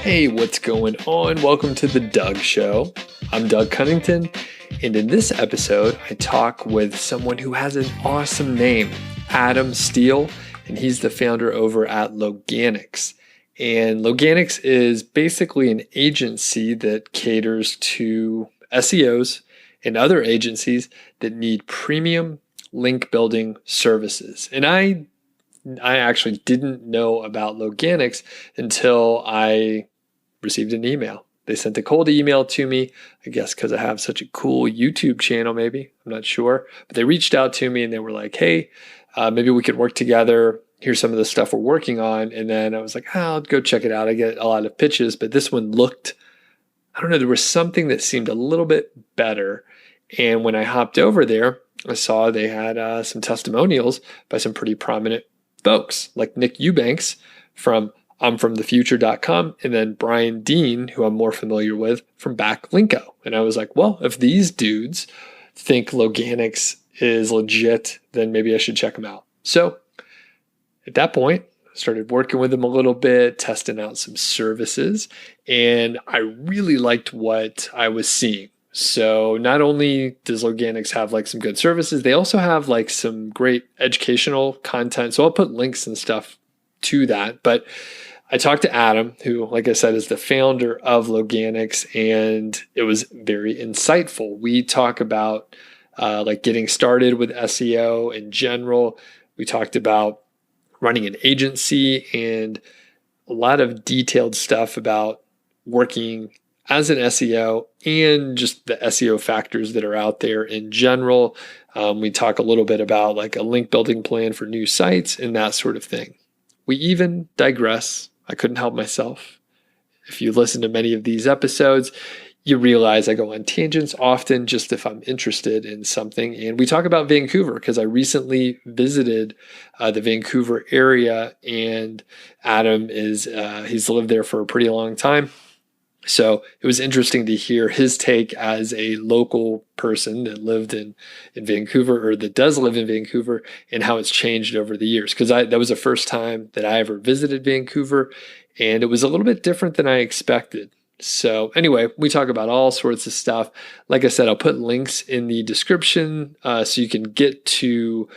Hey, what's going on? Welcome to The Doug Show. I'm Doug Cunnington, and in this episode, I talk with someone who has an awesome name, Adam Steele, and he's the founder over at Loganix. And Loganix is basically an agency that caters to SEOs and other agencies that need premium link building services. And I actually didn't know about Loganix until I received an email. They sent a cold email to me, I guess because I have such a cool YouTube channel, maybe. I'm not sure. But they reached out to me and they were like, hey, maybe we could work together. Here's some of the stuff we're working on. And then I was like, I'll go check it out. I get a lot of pitches, but this one looked, I don't know, there was something that seemed a little bit better. And when I hopped over there, I saw they had some testimonials by some pretty prominent folks like Nick Eubanks from I'mFromTheFuture.com, and then Brian Dean, who I'm more familiar with, from Backlinko. And I was like, well, if these dudes think Loganix is legit, then maybe I should check them out. So at that point, I started working with them a little bit, testing out some services, and I really liked what I was seeing. So not only does Loganix have like some good services, they also have like some great educational content. So I'll put links and stuff to that. But I talked to Adam, who, like I said, is the founder of Loganix, and it was very insightful. We talk about like getting started with SEO in general. We talked about running an agency and a lot of detailed stuff about working as an SEO and just the SEO factors that are out there in general. We talk a little bit about like a link building plan for new sites and that sort of thing. We even digress. I couldn't help myself. If you listen to many of these episodes, you realize I go on tangents often just if I'm interested in something. And we talk about Vancouver because I recently visited the Vancouver area, and Adam he's lived there for a pretty long time. So it was interesting to hear his take as a local person that lived in Vancouver, or that does live in Vancouver, and how it's changed over the years. Because that was the first time that I ever visited Vancouver, and it was a little bit different than I expected. So anyway, we talk about all sorts of stuff. Like I said, I'll put links in the description so you can get to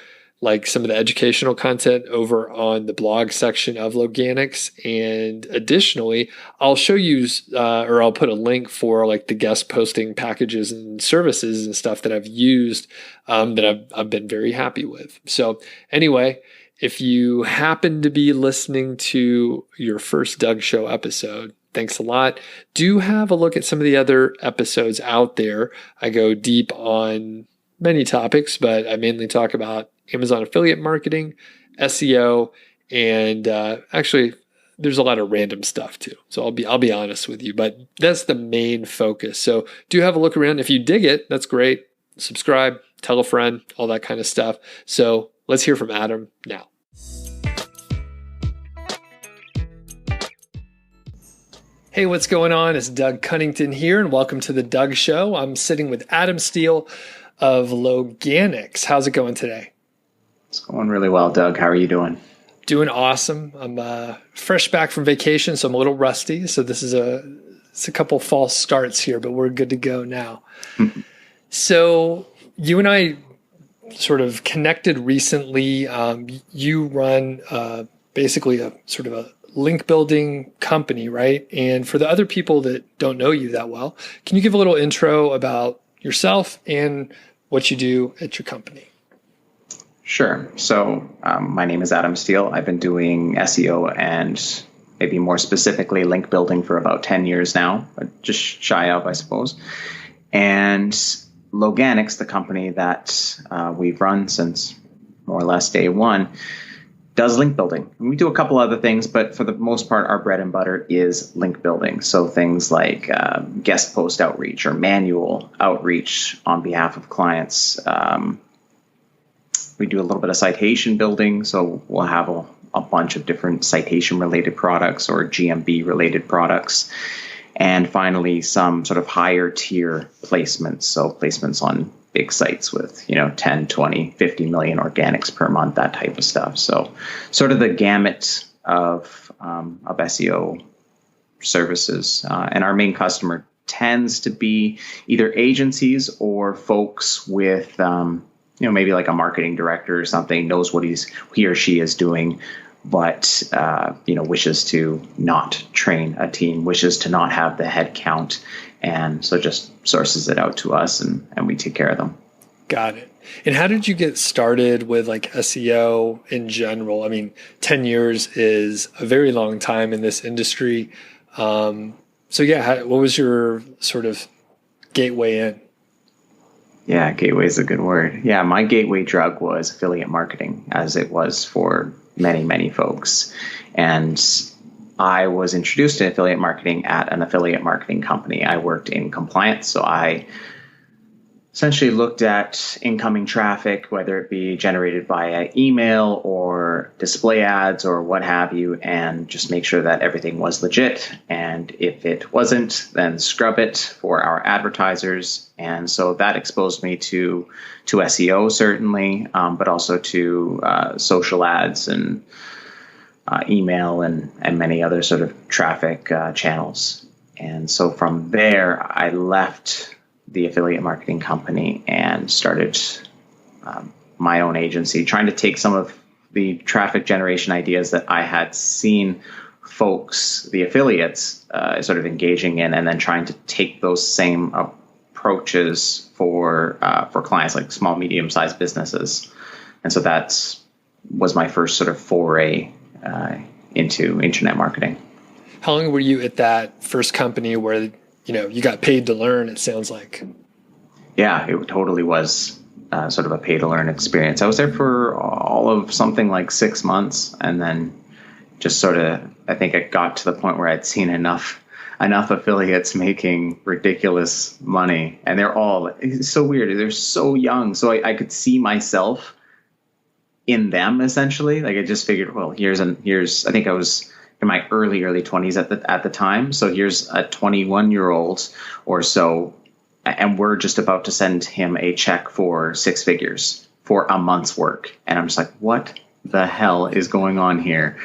like some of the educational content over on the blog section of Loganix. And additionally, I'll show you or I'll put a link for like the guest posting packages and services and stuff that I've used that I've been very happy with. So anyway, if you happen to be listening to your first Doug Show episode, thanks a lot. Do have a look at some of the other episodes out there. I go deep on many topics, but I mainly talk about Amazon affiliate marketing, SEO, and actually there's a lot of random stuff too. So I'll be honest with you, but that's the main focus. So do have a look around. If you dig it, that's great. Subscribe, tell a friend, all that kind of stuff. So let's hear from Adam now. Hey, what's going on? It's Doug Cunnington here, and welcome to The Doug Show. I'm sitting with Adam Steele of Loganix. How's it going today? It's going really well, Doug. How are you doing? Doing awesome. I'm fresh back from vacation, so I'm a little rusty. So this is it's a couple false starts here, but we're good to go now. So you and I sort of connected recently. You run basically a sort of a link building company, right? And for the other people that don't know you that well, can you give a little intro about yourself and what you do at your company? Sure. So my name is Adam Steele. I've been doing SEO and maybe more specifically link building for about 10 years now, but just shy of, I suppose. And Loganix, the company that we've run since more or less day one, does link building. And we do a couple other things, but for the most part, our bread and butter is link building. So things like guest post outreach or manual outreach on behalf of clients. We do a little bit of citation building. So we'll have a bunch of different citation related products or GMB related products. And finally, some sort of higher tier placements. So placements on big sites with, 10, 20, 50 million organics per month, that type of stuff. So sort of the gamut of SEO services. And our main customer tends to be either agencies or folks with, maybe like a marketing director or something, knows what he or she is doing, but, wishes to not train a team, wishes to not have the head count. And so just sources it out to us and we take care of them. Got it. And how did you get started with like SEO in general? I mean, 10 years is a very long time in this industry. What was your sort of gateway in? Yeah, gateway is a good word. Yeah, my gateway drug was affiliate marketing, as it was for many, many folks. And I was introduced to affiliate marketing at an affiliate marketing company. I worked in compliance, so I essentially looked at incoming traffic, whether it be generated via email or display ads or what have you, and just make sure that everything was legit. And if it wasn't, then scrub it for our advertisers. And so that exposed me to SEO, certainly, but also to social ads and email and many other sort of traffic channels. And so from there, I left the affiliate marketing company and started my own agency, trying to take some of the traffic generation ideas that I had seen folks, the affiliates, sort of engaging in, and then trying to take those same approaches for clients like small, medium-sized businesses. And so that was my first sort of foray into internet marketing. How long were you at that first company where you got paid to learn, it sounds like? Yeah, it totally was sort of a pay to learn experience. I was there for all of something like 6 months, and then just sort of, I think I got to the point where I'd seen enough affiliates making ridiculous money, and it's so weird. They're so young. So I could see myself in them essentially. Like I just figured, well, here's, I think I was in my early 20s at the time. So here's a 21-year-old or so, and we're just about to send him a check for 6 figures for a month's work. And I'm just like, what the hell is going on here?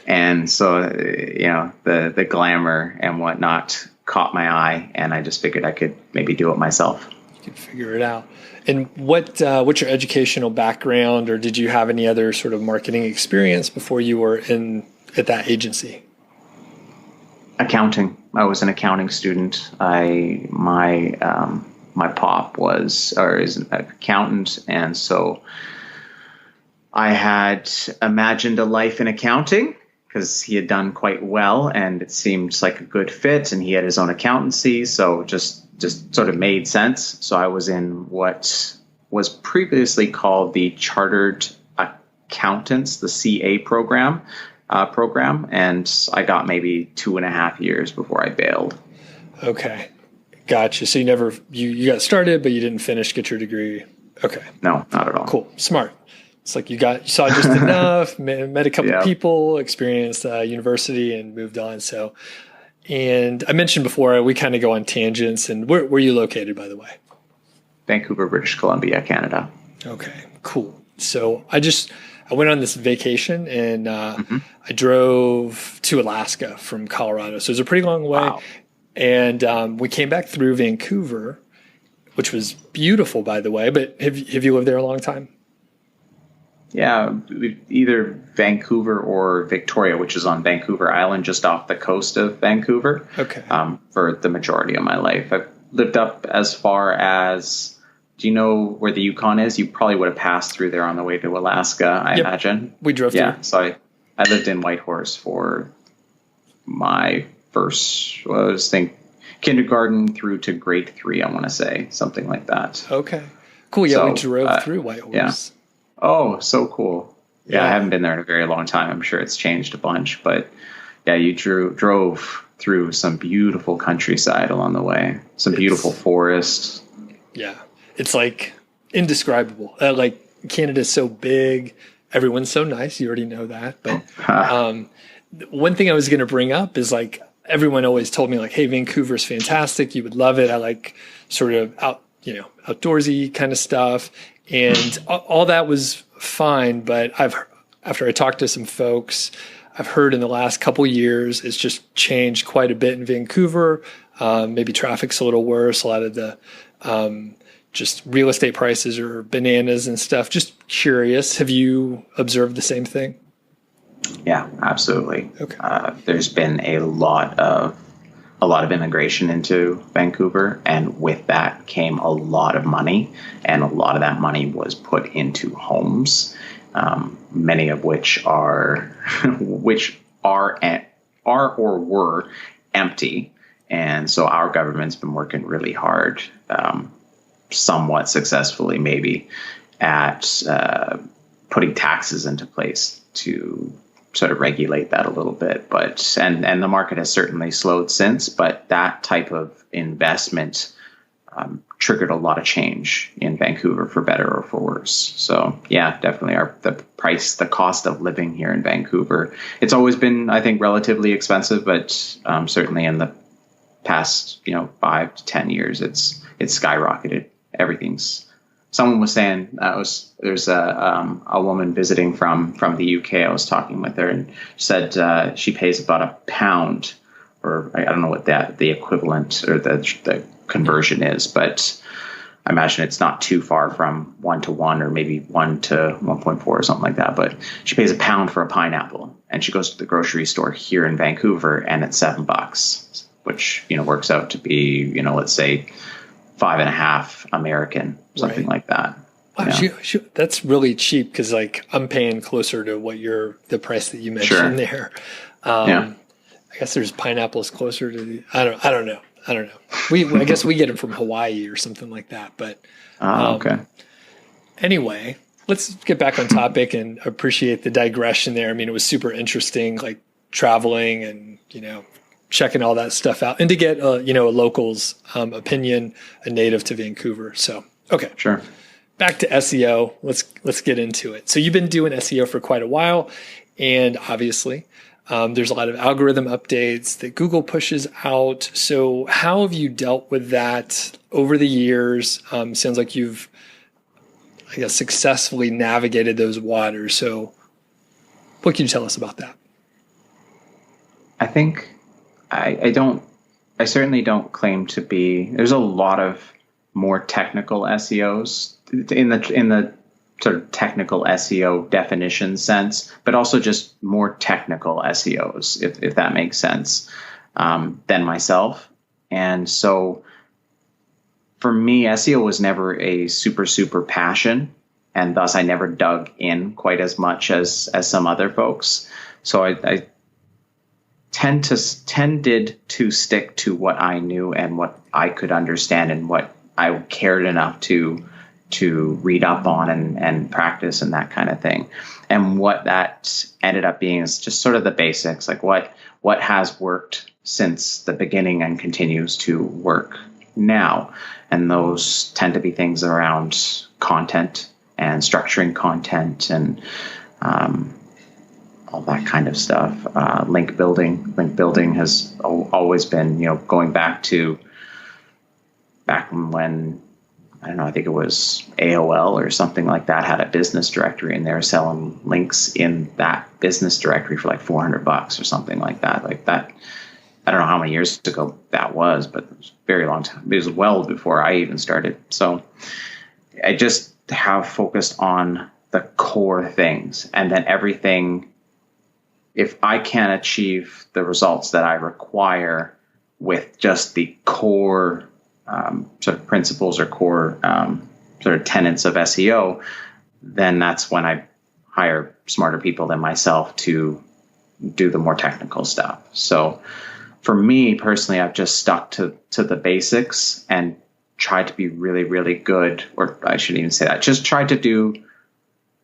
And so, the glamour and whatnot caught my eye, and I just figured I could maybe do it myself. You could figure it out. And what's your educational background, or did you have any other sort of marketing experience before you were at that agency? Accounting. I was an accounting student. My pop is an accountant, and so I had imagined a life in accounting because he had done quite well, and it seemed like a good fit, and he had his own accountancy, so just sort of made sense. So I was in what was previously called the Chartered Accountants, the CA program, and I got maybe 2.5 years before I bailed. Okay. Gotcha. So you got started, but you didn't get your degree. Okay. No, not at all. Cool. Smart. It's like you saw just enough, met a couple of people, experienced university, and moved on. So, and I mentioned before, we kind of go on tangents. And where are you located, by the way? Vancouver, British Columbia, Canada. Okay, cool. So I went on this vacation, and I drove to Alaska from Colorado. So it was a pretty long way. Wow. And we came back through Vancouver, which was beautiful, by the way. But have you lived there a long time? Yeah, either Vancouver or Victoria, which is on Vancouver Island, just off the coast of Vancouver. Okay. For the majority of my life, I've lived up as far as. Do you know where the Yukon is? You probably would have passed through there on the way to Alaska, I imagine. We drove through. Yeah, so I lived in Whitehorse for my first, kindergarten through to grade 3, I want to say, something like that. Okay. Cool. Yeah, we drove through Whitehorse. Yeah. Oh, so cool. Yeah, I haven't been there in a very long time. I'm sure it's changed a bunch. But yeah, you drove through some beautiful countryside along the way. Some beautiful forests. Yeah. It's like indescribable. Like Canada's so big. Everyone's so nice. You already know that. But one thing I was going to bring up is like everyone always told me like, hey, Vancouver's fantastic. You would love it. I like sort of outdoorsy kind of stuff. And all that was fine. But after I talked to some folks, I've heard in the last couple years, it's just changed quite a bit in Vancouver. Maybe traffic's a little worse. A lot of the just real estate prices are bananas and stuff. Just curious, have you observed the same thing? Yeah, absolutely. Okay. There's been a lot of immigration into Vancouver, and with that came a lot of money, and a lot of that money was put into homes, many of which are or were empty. And so our government's been working really hard, somewhat successfully maybe, at putting taxes into place to sort of regulate that a little bit. But and the market has certainly slowed since, but that type of investment triggered a lot of change in Vancouver, for better or for worse. So yeah, definitely the cost of living here in Vancouver, it's always been, I think, relatively expensive, but certainly in the past 5 to 10 years, it's skyrocketed. Someone was saying there's a woman visiting from the UK. I was talking with her and said she pays about £1, or I don't know what the equivalent or the conversion is, but I imagine it's not too far from 1-to-1 or maybe 1 to 1.4 or something like that. But she pays £1 for a pineapple, and she goes to the grocery store here in Vancouver, and it's $7, which works out to be let's say 5.5 American, something like that. Wow, that's really cheap, because I'm paying closer to the price that you mentioned there. I guess there's pineapples closer to I don't know. I guess we get them from Hawaii or something like that. But okay. Anyway, let's get back on topic, and appreciate the digression there. I mean, it was super interesting, traveling and checking all that stuff out, and to get a local's opinion, a native to Vancouver. So okay, sure. Back to SEO. Let's get into it. So you've been doing SEO for quite a while, and obviously there's a lot of algorithm updates that Google pushes out. So how have you dealt with that over the years? Sounds like you've, successfully navigated those waters. So what can you tell us about that? I think I certainly don't claim to be. There's a lot of more technical SEOs in the sort of technical SEO definition sense, but also just more technical SEOs, if that makes sense, than myself. And so for me, SEO was never a super passion, and thus I never dug in quite as much as some other folks. So I tended to stick to what I knew and what I could understand and what I cared enough to read up on and practice and that kind of thing. And what that ended up being is just sort of the basics, like what has worked since the beginning and continues to work now. And those tend to be things around content and structuring content and all that kind of stuff. Link building. Link building has always been, going back when, I don't know, I think it was AOL or something like that, had a business directory, and they were selling links in that business directory for $400 or something like that. Like that, I don't know how many years ago that was, but it was a very long time. It was well before I even started. So I just have focused on the core things, and then everything, if I can achieve the results that I require with just the core sort of principles or core sort of tenets of SEO, then that's when I hire smarter people than myself to do the more technical stuff. So for me personally, I've just stuck to the basics and tried to be really, really good, or I shouldn't even say that, just tried to do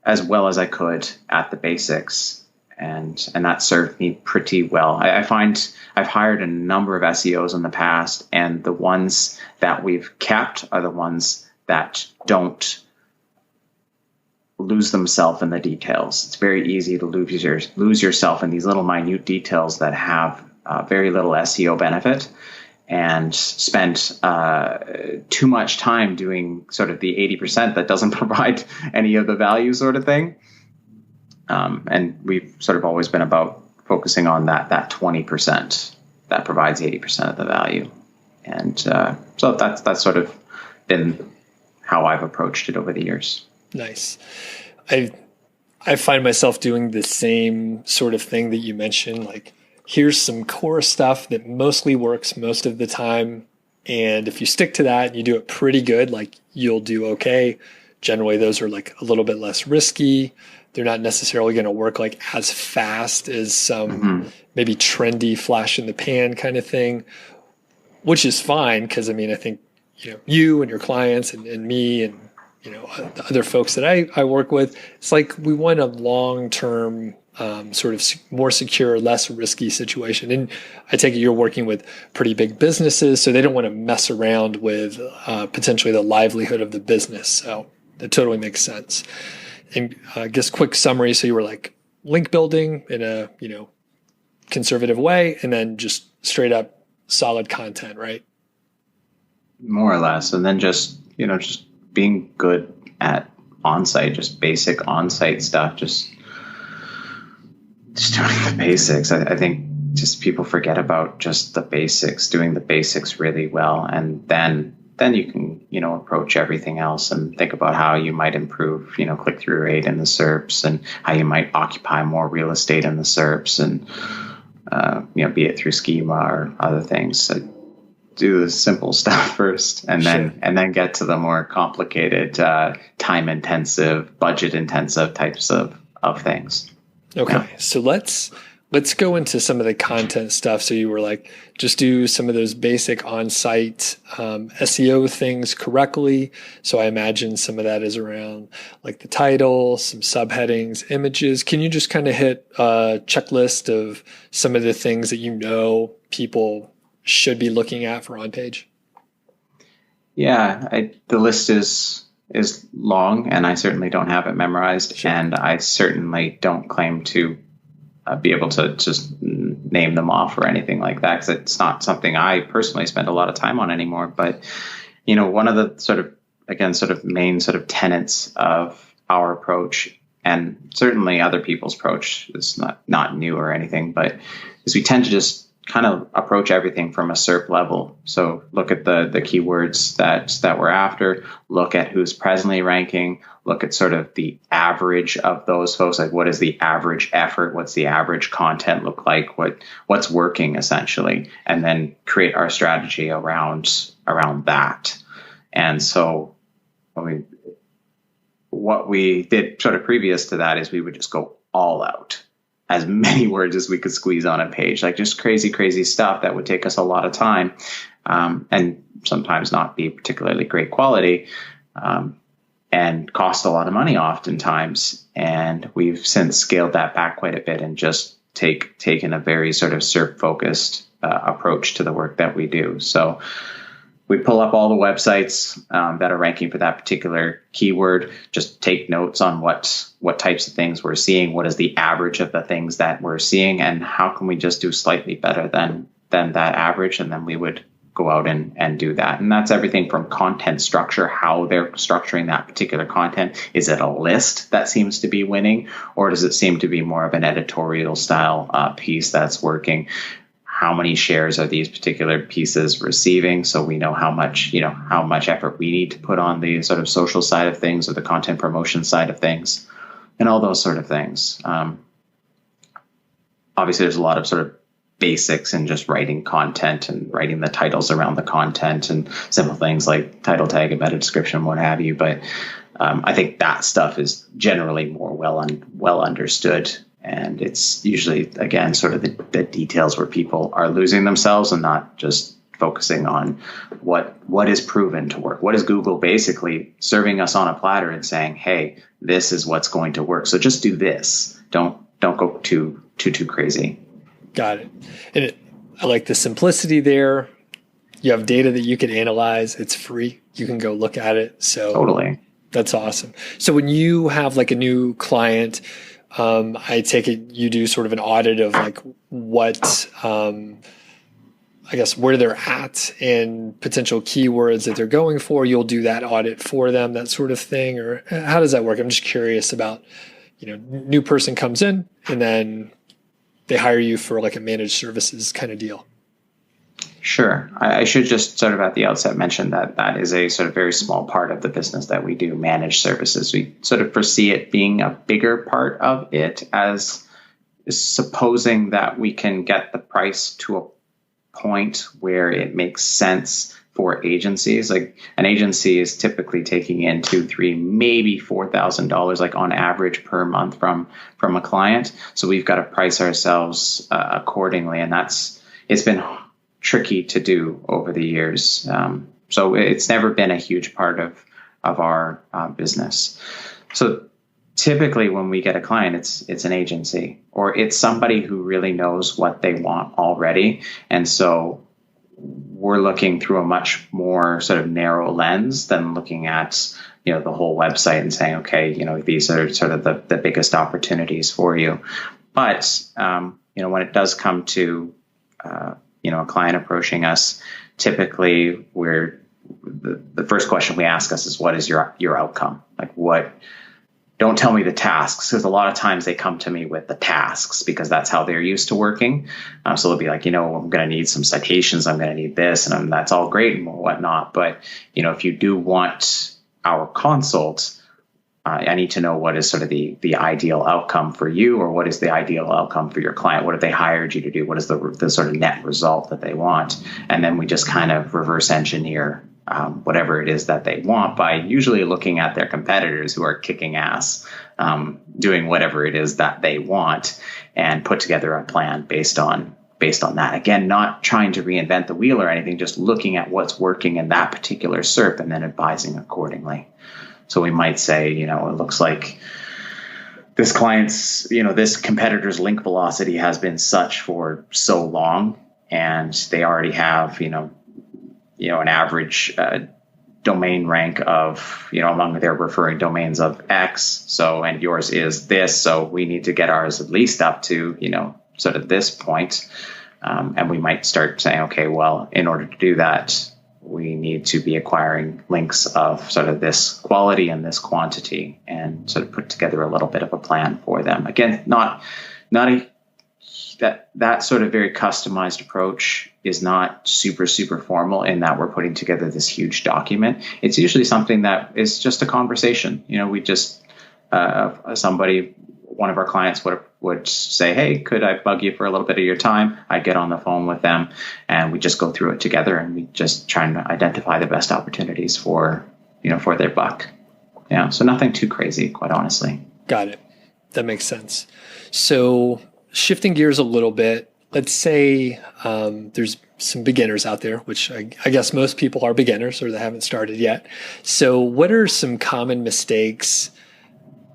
as well as I could at the basics. And that served me pretty well. I find I've hired a number of SEOs in the past, and the ones that we've kept are the ones that don't lose themselves in the details. It's very easy to lose yourself in these little minute details that have very little SEO benefit, and spend too much time doing sort of the 80% that doesn't provide any of the value sort of thing. And we've sort of always been about focusing on that 20% that provides 80% of the value. And so that's sort of been how I've approached it over the years. Nice. I find myself doing the same sort of thing that you mentioned. Like, here's some core stuff that mostly works most of the time. And if you stick to that and you do it pretty good, like, you'll do okay. Generally, those are like a little bit less risky. They're not necessarily going to work like as fast as some maybe trendy flash in the pan kind of thing, which is fine. Because I mean, I think, you and your clients and me and, the other folks that I work with, it's like we want a long-term sort of more secure, less risky situation. And I take it you're working with pretty big businesses, so they don't want to mess around with potentially the livelihood of the business. So that totally makes sense. And I guess quick summary. So you were like link building in a, conservative way, and then just straight up solid content, right? More or less. And then just being good at on-site, just basic on-site stuff, just doing the basics. I think just people forget about just the basics, doing the basics really well. And then you can, approach everything else and think about how you might improve, click-through rate in the SERPs, and how you might occupy more real estate in the SERPs, and, be it through schema or other things. So do the simple stuff first, and then get to the more complicated, time-intensive, budget-intensive types of things. Okay, yeah. So let's go into some of the content stuff. So you were like, just do some of those basic on-site SEO things correctly. So I imagine some of that is around like the title, some subheadings, images. Can you just kind of hit a checklist of some of the things that people should be looking at for on page? Yeah, the list is long, and I certainly don't have it memorized. Sure. And I certainly don't claim to be able to just name them off or anything like that, because it's not something I personally spend a lot of time on anymore. But one of the sort of main sort of tenets of our approach, and certainly other people's approach, is not new or anything, but is we tend to just kind of approach everything from a SERP level. So look at the keywords that we're after, look at who's presently ranking, look at sort of the average of those folks, like what is the average effort, what's the average content look like, what's working essentially, and then create our strategy around that. And so what we did sort of previous to that is we would just go all out, as many words as we could squeeze on a page, like just crazy stuff that would take us a lot of time, and sometimes not be particularly great quality, and cost a lot of money oftentimes. And we've since scaled that back quite a bit and just taken a very sort of SERP focused approach to the work that we do. So we pull up all the websites that are ranking for that particular keyword, just take notes on what types of things we're seeing, what is the average of the things that we're seeing, and how can we just do slightly better than that average. And then we would go out and do that. And that's everything from content structure, how they're structuring that particular content. Is it a list that seems to be winning, or does it seem to be more of an editorial style piece that's working? How many shares are these particular pieces receiving? So we know how much effort we need to put on the sort of social side of things or the content promotion side of things, and all those sort of things. Obviously, there's a lot of sort of basics in just writing content and writing the titles around the content and simple things like title tag, a meta description, what have you. But I think that stuff is generally more well understood. And it's usually, again, sort of the details where people are losing themselves and not just focusing on what is proven to work. What is Google basically serving us on a platter and saying, hey, this is what's going to work. So just do this. Don't go too crazy. Got it. And I like the simplicity there. You have data that you can analyze. It's free. You can go look at it. So totally. That's awesome. So when you have like a new client, I take it you do sort of an audit of like what, I guess, where they're at and potential keywords that they're going for. You'll do that audit for them, that sort of thing. Or how does that work? I'm just curious about, new person comes in and then they hire you for like a managed services kind of deal? Sure. I should just sort of at the outset mention that that is a sort of very small part of the business that we do, managed services. We sort of foresee it being a bigger part of it, as supposing that we can get the price to a point where it makes sense for agencies. Like an agency is typically taking in $2,000, $3,000, maybe $4,000, like on average per month from a client. So we've got to price ourselves accordingly, and it's been tricky to do over the years. So it's never been a huge part of our business. So typically when we get a client, it's an agency, or it's somebody who really knows what they want already. And so we're looking through a much more sort of narrow lens than looking at, the whole website and saying, okay, these are sort of the biggest opportunities for you. But, when it does come to, a client approaching us, typically the first question we ask us is, what is your outcome? Like don't tell me the tasks, because a lot of times they come to me with the tasks because that's how they're used to working. So they'll be like, I'm going to need some citations. I'm going to need this, and that's all great and whatnot. But, if you do want our consult, I need to know what is sort of the ideal outcome for you, or what is the ideal outcome for your client? What have they hired you to do? What is the sort of net result that they want? And then we just kind of reverse engineer whatever it is that they want by usually looking at their competitors who are kicking ass, doing whatever it is that they want, and put together a plan based on that. Again, not trying to reinvent the wheel or anything, just looking at what's working in that particular SERP and then advising accordingly. So we might say, it looks like this client's, this competitor's link velocity has been such for so long, and they already have, an average domain rank of, among their referring domains of X. So, and yours is this. So we need to get ours at least up to, sort of this point. And we might start saying, okay, well, in order to do that, we need to be acquiring links of sort of this quality and this quantity, and sort of put together a little bit of a plan for them. Again, not that sort of very customized approach is not super, super formal in that we're putting together this huge document. It's usually something that is just a conversation. We just, one of our clients would say, hey, could I bug you for a little bit of your time? I get on the phone with them and we just go through it together, and we just try and identify the best opportunities for their buck. Yeah. So nothing too crazy, quite honestly. Got it. That makes sense. So shifting gears a little bit, let's say there's some beginners out there, which I guess most people are beginners or they haven't started yet. So what are some common mistakes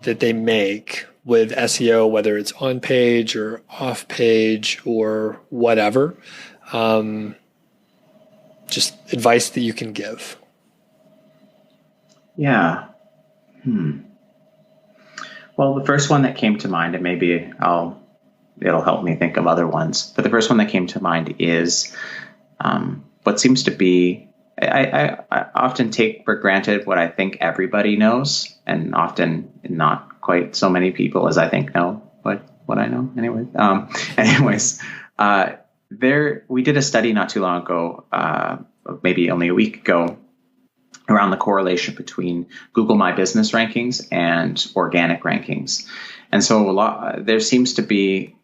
that they make with SEO, whether it's on page or off page or whatever? Just advice that you can give. Yeah. Well, the first one that came to mind, and maybe it'll help me think of other ones, but the first one that came to mind is what seems to be, I often take for granted what I think everybody knows, and often not quite so many people as I think know what I know. We did a study not too long ago, maybe only a week ago, around the correlation between Google My Business rankings and organic rankings. And so there seems to be,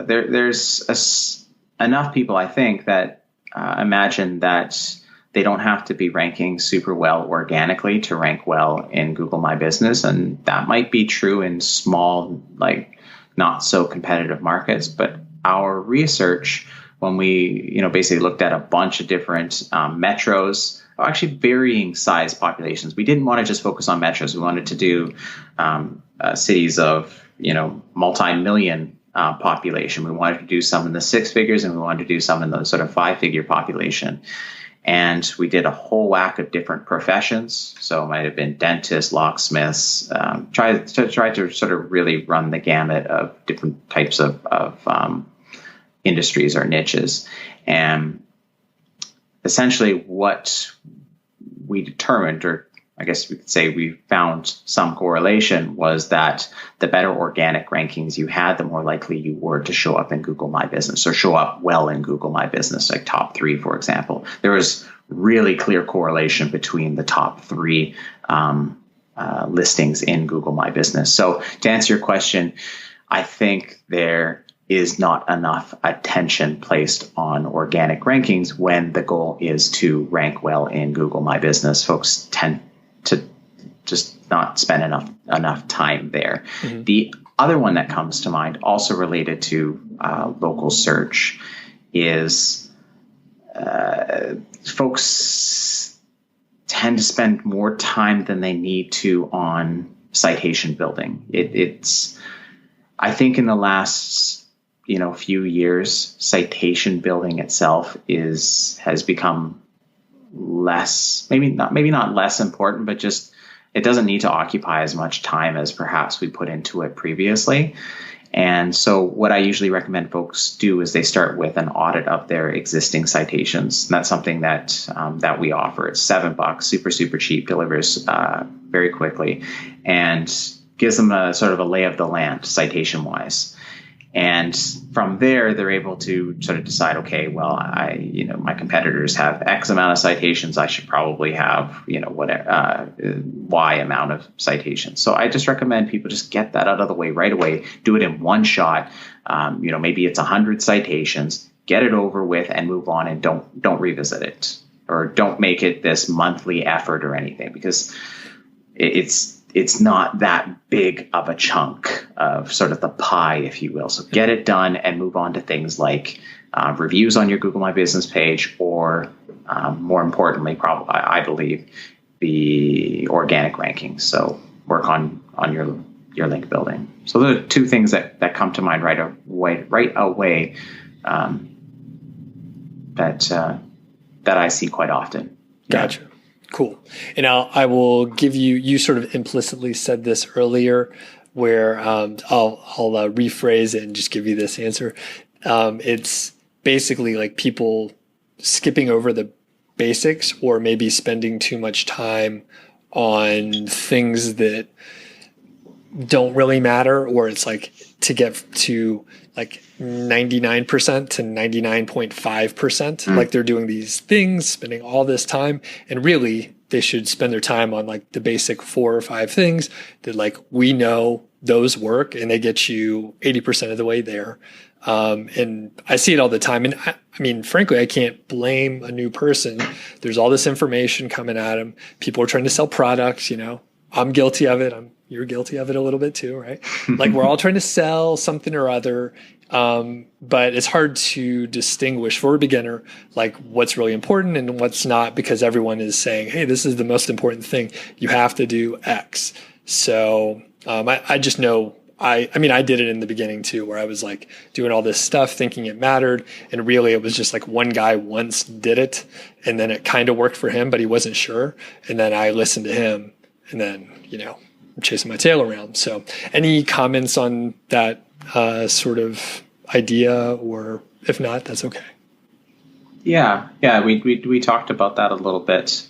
there's enough people, I think, that imagine that they don't have to be ranking super well organically to rank well in Google My Business. And that might be true in small, like not so competitive markets. But our research, when we, basically looked at a bunch of different metros, actually varying size populations. We didn't want to just focus on metros. We wanted to do cities of, multi-million population. We wanted to do some in the six figures, and we wanted to do some in the sort of 5-figure population. And we did a whole whack of different professions. So it might have been dentists, locksmiths, try to sort of really run the gamut of different types of industries or niches. And essentially what we determined, or I guess we could say we found some correlation, was that the better organic rankings you had, the more likely you were to show up in Google My Business, or show up well in Google My Business, like top 3, for example. There was really clear correlation between the top 3 listings in Google My Business. So to answer your question, I think there is not enough attention placed on organic rankings when the goal is to rank well in Google My Business. Folks tend to just not spend enough time there. Mm-hmm. The other one that comes to mind, also related to local search, is folks tend to spend more time than they need to on citation building. It's I think in the last few years, citation building itself has become less, maybe not less important, but just it doesn't need to occupy as much time as perhaps we put into it previously. And so what I usually recommend folks do is they start with an audit of their existing citations. And that's something that we offer. It's $7, super cheap, delivers very quickly, and gives them a sort of a lay of the land citation wise. And from there, they're able to sort of decide, okay, well, my competitors have X amount of citations. I should probably have, Y amount of citations. So I just recommend people just get that out of the way right away. Do it in one shot. Maybe it's 100 citations. Get it over with and move on, and don't revisit it, or don't make it this monthly effort or anything, because it's not that big of a chunk of sort of the pie, if you will. So get it done and move on to things like reviews on your Google My Business page, or more importantly, probably, I believe, the organic rankings. So work on your link building. So those are two things that come to mind right away that I see quite often. Gotcha. Cool. And I will give you sort of implicitly said this earlier, where I'll rephrase it and just give you this answer. It's basically like people skipping over the basics, or maybe spending too much time on things that don't really matter, or it's like to get to like 99% to 99.5%. Like they're doing these things, spending all this time, and really they should spend their time on like the basic 4 or 5 things that, like, we know those work and they get you 80% of the way there. And I see it all the time. And I mean, frankly, I can't blame a new person. There's all this information coming at them. People are trying to sell products, I'm guilty of it. You're guilty of it a little bit too, right? Like, we're all trying to sell something or other. But it's hard to distinguish for a beginner, like, what's really important and what's not, because everyone is saying, hey, this is the most important thing. You have to do X. So I just know, I did it in the beginning too, where I was like doing all this stuff thinking it mattered. And really it was just like one guy once did it, and then it kind of worked for him, but he wasn't sure. And then I listened to him, and then, I'm chasing my tail around. So any comments on that sort of idea, or if not, that's okay. Yeah. We talked about that a little bit.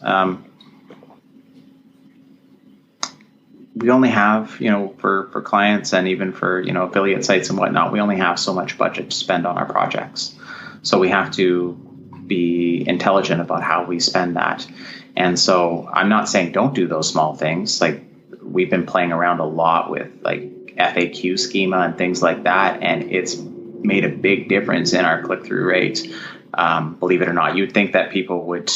We only have, for clients and even for, affiliate sites and whatnot, we only have so much budget to spend on our projects. So we have to be intelligent about how we spend that. And so I'm not saying don't do those small things. Like, we've been playing around a lot with like FAQ schema and things like that, and it's made a big difference in our click-through rate. Believe it or not, you'd think that people would,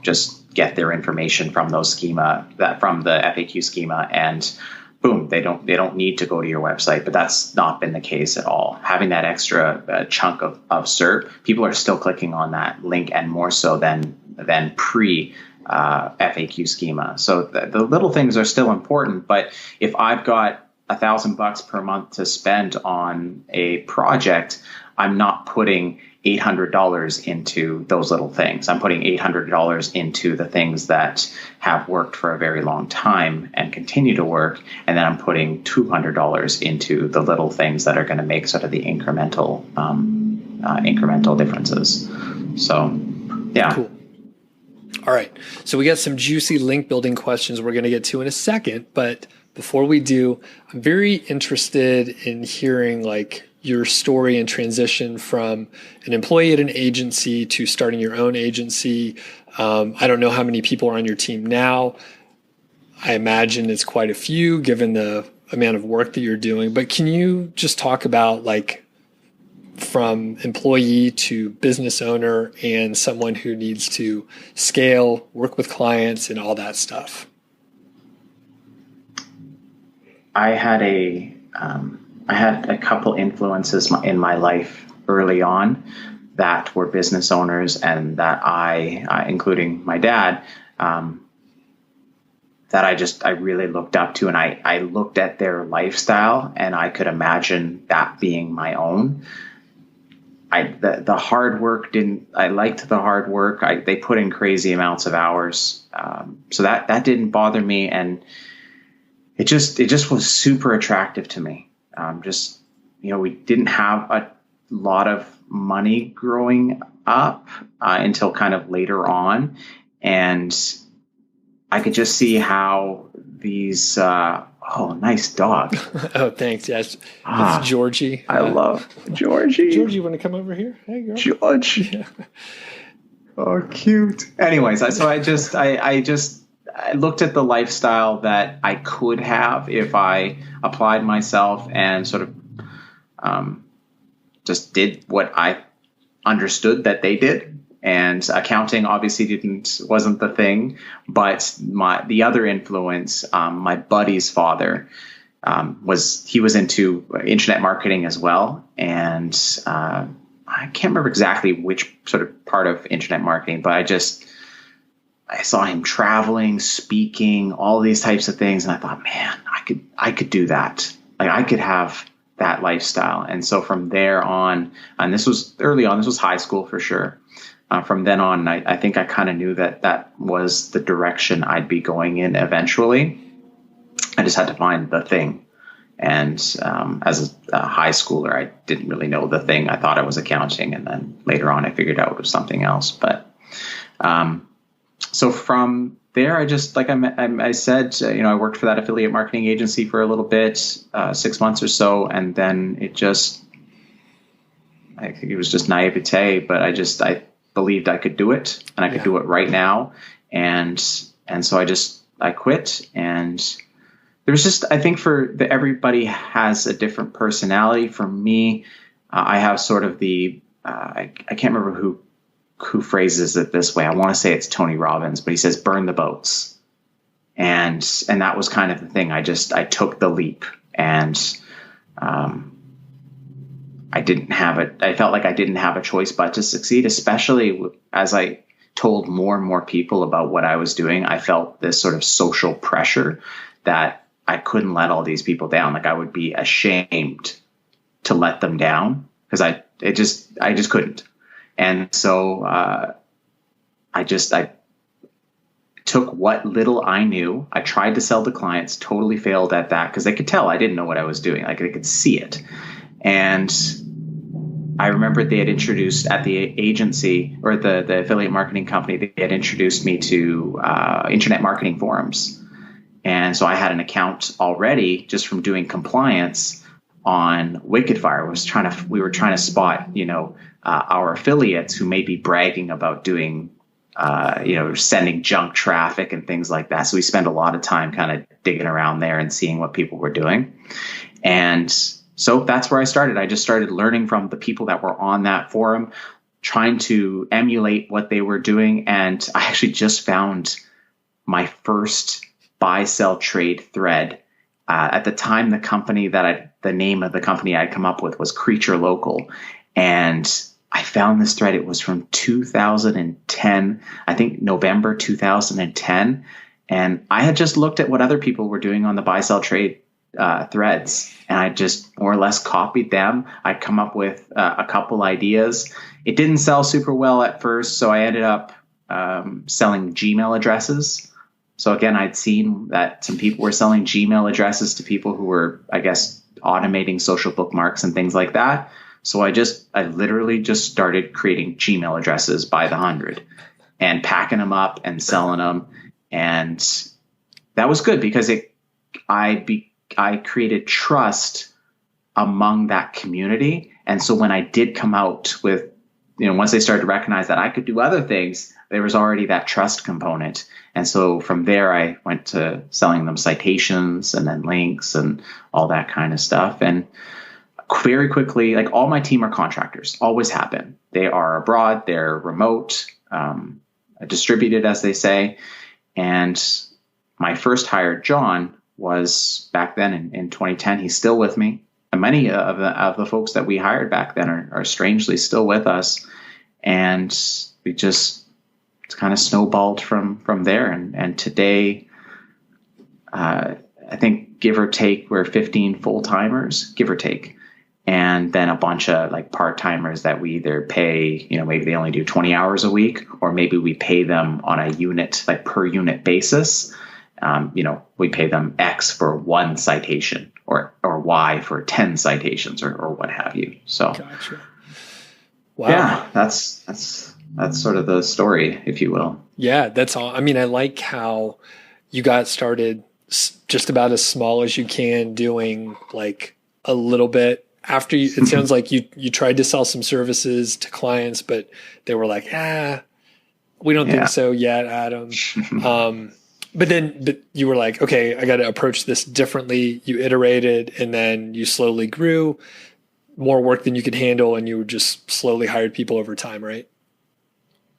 just get their information from those from the FAQ schema, and boom, they don't need to go to your website. But that's not been the case at all. Having that extra chunk of SERP, people are still clicking on that link, and more so than pre FAQ schema. So the little things are still important, but if I've got $1,000 per month to spend on a project, I'm not putting $800 into those little things. I'm putting $800 into the things that have worked for a very long time and continue to work, and then I'm putting $200 into the little things that are going to make sort of the incremental differences. So, yeah. Cool. All right. So we got some juicy link building questions we're going to get to in a second. But before we do, I'm very interested in hearing like your story and transition from an employee at an agency to starting your own agency. I don't know how many people are on your team now. I imagine it's quite a few given the amount of work that you're doing. But can you just talk about like from employee to business owner and someone who needs to scale, work with clients and all that stuff? I had a couple influences in my life early on that were business owners, and that including my dad, that I really looked up to, and I looked at their lifestyle and I could imagine that being my own. The hard work I liked the hard work. They put in crazy amounts of hours. So that didn't bother me. And it just was super attractive to me. We didn't have a lot of money growing up until kind of later on. And I could just see how these, nice dog. Oh, thanks. Yes. It's Georgie. I love Georgie. Georgie, you want to come over here? Hey, girl. George. Yeah. Oh, cute. Anyways, I looked at the lifestyle that I could have if I applied myself and sort of just did what I understood that they did. And accounting obviously wasn't the thing, but the other influence, my buddy's father, he was into internet marketing as well. And I can't remember exactly which sort of part of internet marketing, but I saw him traveling, speaking, all these types of things. And I thought, man, I could do that. Like I could have that lifestyle. And so from there on, and this was early on, this was high school for sure. From then on, I think I kind of knew that was the direction I'd be going in eventually. I just had to find the thing. And as a high schooler, I didn't really know the thing. I thought it was accounting. And then later on, I figured out it was something else. But so from there, I just, like I said, I worked for that affiliate marketing agency for a little bit, 6 months or so. And then I think it was just naivete, but I believed I could do it, and I could do it right now. And so I quit. And there was just, I think everybody has a different personality. For me, I have sort of I can't remember who phrases it this way. I want to say it's Tony Robbins, but he says, burn the boats. And that was kind of the thing. I took the leap, and I felt like I didn't have a choice but to succeed, especially as I told more and more people about what I was doing. I felt this sort of social pressure that I couldn't let all these people down. Like I would be ashamed to let them down because I just couldn't. And so I took what little I knew. I tried to sell to clients, totally failed at that because they could tell I didn't know what I was doing. Like they could see it. And I remember they had introduced at the agency or the affiliate marketing company, they had introduced me to internet marketing forums. And so I had an account already just from doing compliance on Wickedfire. We were trying to spot, our affiliates who may be bragging about doing, sending junk traffic and things like that. So we spent a lot of time kind of digging around there and seeing what people were doing. And so that's where I started. I just started learning from the people that were on that forum, trying to emulate what they were doing. And I actually just found my first buy, sell, trade thread. At the time, the name of the company I'd come up with was Creature Local. And I found this thread. It was from 2010, I think November 2010. And I had just looked at what other people were doing on the buy, sell, trade threads, and I just more or less copied them. I'd come up with a couple ideas. It didn't sell super well at first, so I ended up selling Gmail addresses. So again, I'd seen that some people were selling Gmail addresses to people who were, I guess, automating social bookmarks and things like that. So I literally just started creating Gmail addresses by the 100. and packing them up and selling them. And that was good because I created trust among that community. And so when I did come out with, once they started to recognize that I could do other things, there was already that trust component. And so from there, I went to selling them citations and then links and all that kind of stuff. And very quickly, like all my team are contractors, always have been. They are abroad, they're remote, distributed, as they say. And my first hire, John, was back then in 2010. He's still with me. And many of the folks that we hired back then are strangely still with us. And we just kind of snowballed from there. And today, I think give or take, we're 15 full-timers, give or take. And then a bunch of like part-timers that we either pay, maybe they only do 20 hours a week, or maybe we pay them on a unit, like per unit basis. We pay them X for one citation or Y for 10 citations or what have you. So, gotcha. Wow. Yeah, that's sort of the story, if you will. Yeah, that's all. I mean, I like how you got started just about as small as you can, doing like a little bit. After you, it sounds like you tried to sell some services to clients, but they were like, we don't think so yet, Adam. But you were like, okay, I got to approach this differently. You iterated, and then you slowly grew, more work than you could handle, and you just slowly hired people over time, right?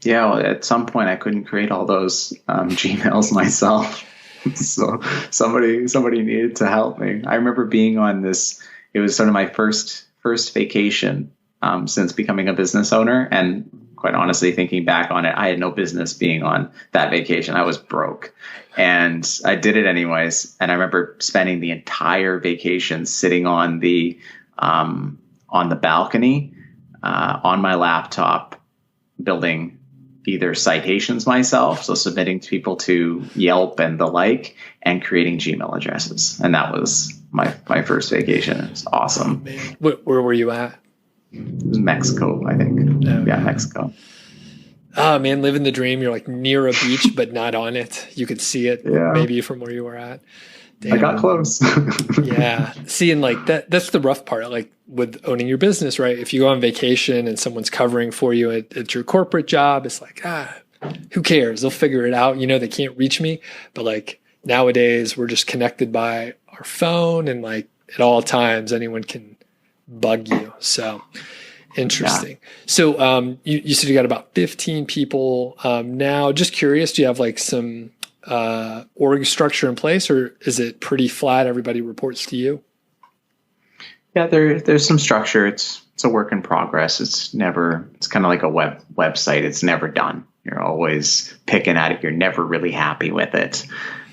Yeah, well, at some point I couldn't create all those Gmails myself. So somebody needed to help me. I remember being on this, it was sort of my first vacation since becoming a business owner. And quite honestly, thinking back on it, I had no business being on that vacation. I was broke, and I did it anyways. And I remember spending the entire vacation sitting on the balcony on my laptop, building either citations myself, so submitting to people to Yelp and the like, and creating Gmail addresses. And that was my first vacation. It was awesome. Oh, man. Where were you at? It was Mexico, I think. Oh, yeah, Mexico. Oh, man, living the dream. You're like near a beach, but not on it. You could see it maybe from where you were at. Damn. I got close. Yeah. See, and like that's the rough part, like with owning your business, right? If you go on vacation and someone's covering for you at your corporate job, it's like, who cares? They'll figure it out. They can't reach me. But like nowadays, we're just connected by our phone, and like at all times, anyone can bug you. So interesting. Yeah. So you said you got about 15 people now. Just curious, do you have like some org structure in place, or is it pretty flat? Everybody reports to you? Yeah, there's some structure. It's a work in progress. It's kind of like a website. It's never done. You're always picking at it. You're never really happy with it.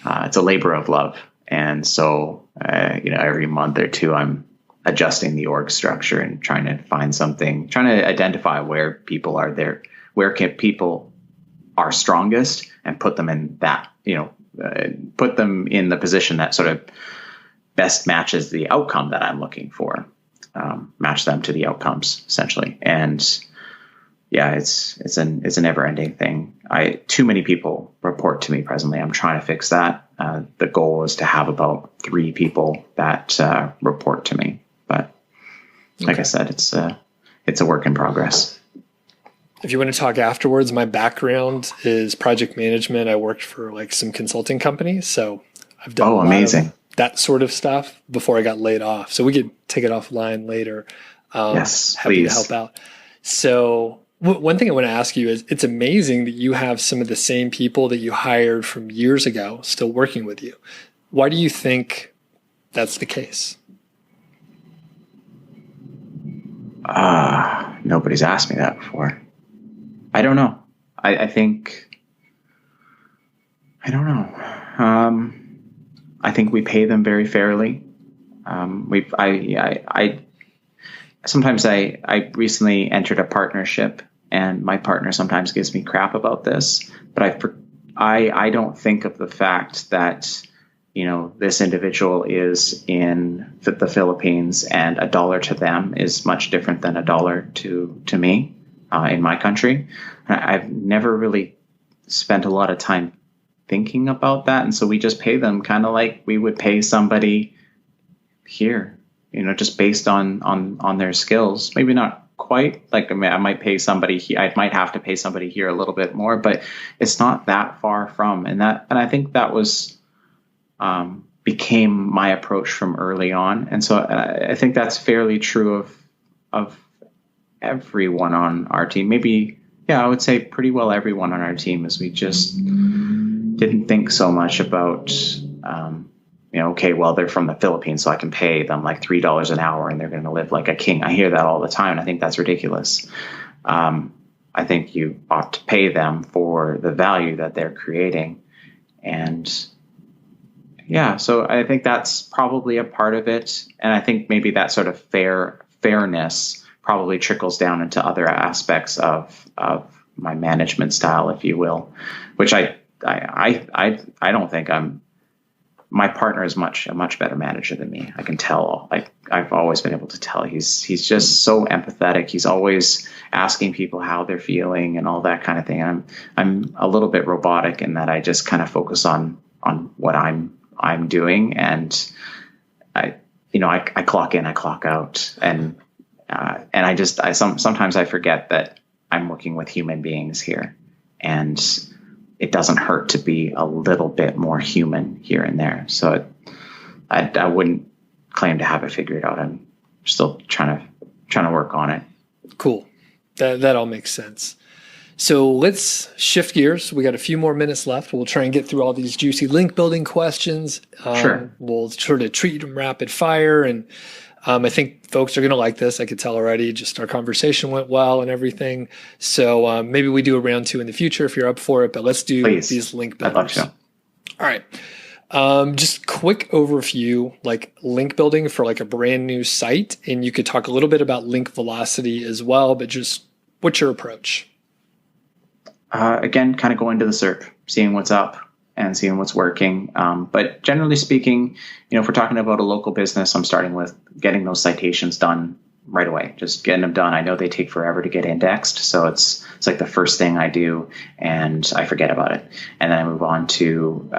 It's a labor of love. And so, every month or two, I'm adjusting the org structure and trying to find something, trying to identify where people are there, where people are strongest, and put them in that, put them in the position that sort of best matches the outcome that I'm looking for, match them to the outcomes essentially. And yeah, it's a never ending thing. Too many people report to me presently. I'm trying to fix that. The goal is to have about 3 people that report to me. But like I said, it's a work in progress. If you want to talk afterwards, my background is project management. I worked for like some consulting companies, so I've done amazing. That sort of stuff before I got laid off. So we could take it offline later. Yes, happy please. to help out. So one thing I want to ask you is, it's amazing that you have some of the same people that you hired from years ago still working with you. Why do you think that's the case? Nobody's asked me that before. I don't know. I think, I don't know. I think we pay them very fairly. Sometimes I recently entered a partnership, and my partner sometimes gives me crap about this, but I don't think of the fact that, this individual is in the Philippines, and $1 to them is much different than $1 to me in my country. I've never really spent a lot of time thinking about that. And so we just pay them kind of like we would pay somebody here, just based on their skills. Maybe not quite like, I mean, I might pay somebody here. I might have to pay somebody here a little bit more, but it's not that far from. And I think that was, became my approach from early on. And so I think that's fairly true of everyone on our team. Maybe, yeah, I would say pretty well everyone on our team, is we just didn't think so much about, okay, well, they're from the Philippines, so I can pay them like $3 an hour and they're going to live like a king. I hear that all the time, and I think that's ridiculous. I think you ought to pay them for the value that they're creating. And yeah, so I think that's probably a part of it. And I think maybe that sort of fairness probably trickles down into other aspects of my management style, if you will, which I don't think my partner is a much better manager than me. I can tell. I've always been able to tell. He's just so empathetic. He's always asking people how they're feeling and all that kind of thing. I'm a little bit robotic in that I just kind of focus on what I'm doing, and I clock in, I clock out, and sometimes I forget that I'm working with human beings here, and it doesn't hurt to be a little bit more human here and there. So I wouldn't claim to have it figured out. I'm still trying to work on it. Cool. That all makes sense. So let's shift gears. We got a few more minutes left. We'll try and get through all these juicy link building questions. Sure. We'll sort of treat them rapid fire. And I think folks are going to like this. I could tell already. Just our conversation went well and everything. So maybe we do a round 2 in the future if you're up for it. But let's do these link builders. I'd love to. All right. Just quick overview, like link building for like a brand new site. And you could talk a little bit about link velocity as well. But just what's your approach? Again, kind of going to the SERP, seeing what's up and seeing what's working. But generally speaking, if we're talking about a local business, I'm starting with getting those citations done right away, just getting them done. I know they take forever to get indexed, so it's like the first thing I do, and I forget about it. And then I move on to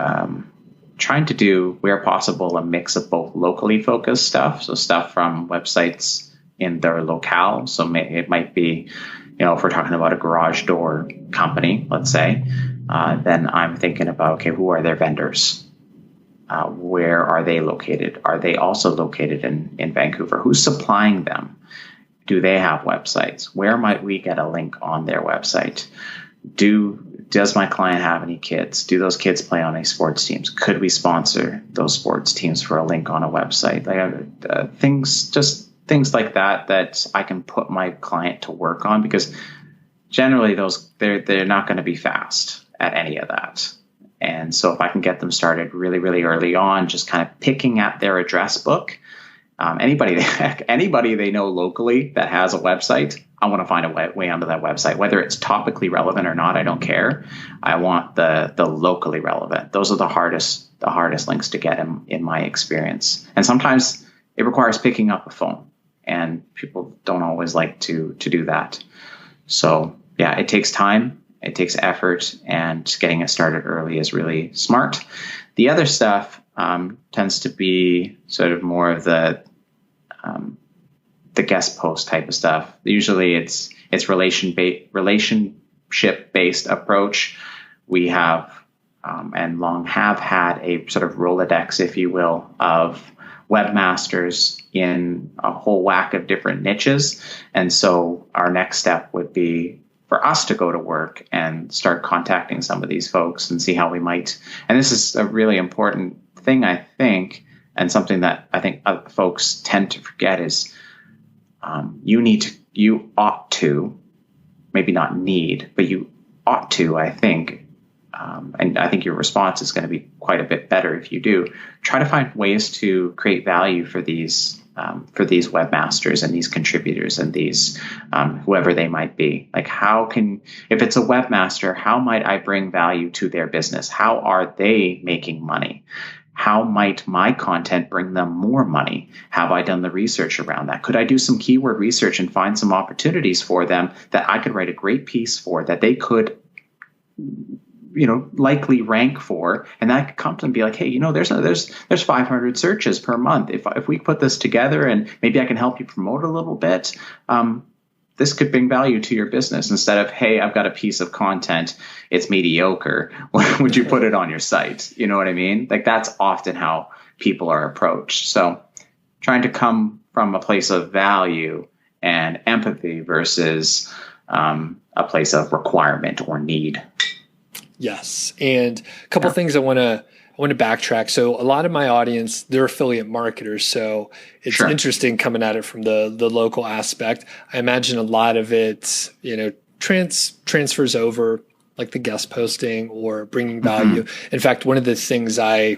trying to do, where possible, a mix of both locally focused stuff, so stuff from websites in their locale. So it might be, if we're talking about a garage door company, let's say, then I'm thinking about, okay, who are their vendors? Where are they located? Are they also located in Vancouver? Who's supplying them? Do they have websites? Where might we get a link on their website? Does my client have any kids? Do those kids play on any sports teams? Could we sponsor those sports teams for a link on a website? Things like that I can put my client to work on, because generally they're not going to be fast at any of that. And so if I can get them started really, really early on, just kind of picking at their address book, anybody they know locally that has a website, I want to find a way onto that website, whether it's topically relevant or not. I don't care. I want the locally relevant. Those are the hardest links to get in my experience. And sometimes it requires picking up a phone, and people don't always like to do that. So yeah, it takes time, it takes effort, and getting it started early is really smart. The other stuff tends to be sort of more of the guest post type of stuff. Usually it's relationship based approach. We have and long have had a sort of Rolodex, if you will, of webmasters in a whole whack of different niches. And so our next step would be for us to go to work and start contacting some of these folks and see how we might. And this is a really important thing, I think, and something that I think other folks tend to forget is you ought to, maybe not need, but you ought to, I think, and I think your response is going to be quite a bit better if you do, try to find ways to create value for these webmasters and these contributors and these whoever they might be. Like, if it's a webmaster, how might I bring value to their business? How are they making money? How might my content bring them more money? Have I done the research around that? Could I do some keyword research and find some opportunities for them that I could write a great piece for, that they could likely rank for, and that could come to and be like, hey, there's 500 searches per month. If we put this together and maybe I can help you promote a little bit, this could bring value to your business instead of, hey, I've got a piece of content, it's mediocre. Would you put it on your site? You know what I mean? Like, that's often how people are approached. So trying to come from a place of value and empathy versus a place of requirement or need. Yes. And a couple things I want to backtrack. So a lot of my audience, they're affiliate marketers. So it's interesting coming at it from the local aspect. I imagine a lot of it, transfers over, like the guest posting or bringing value. In fact, one of the things I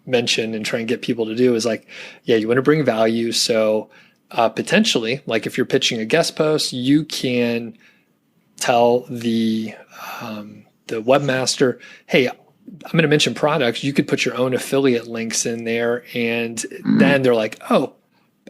mention and try and get people to do is like, you want to bring value. So potentially, like if you're pitching a guest post, you can tell the webmaster, hey, I'm going to mention products. You could put your own affiliate links in there. And then they're like, oh,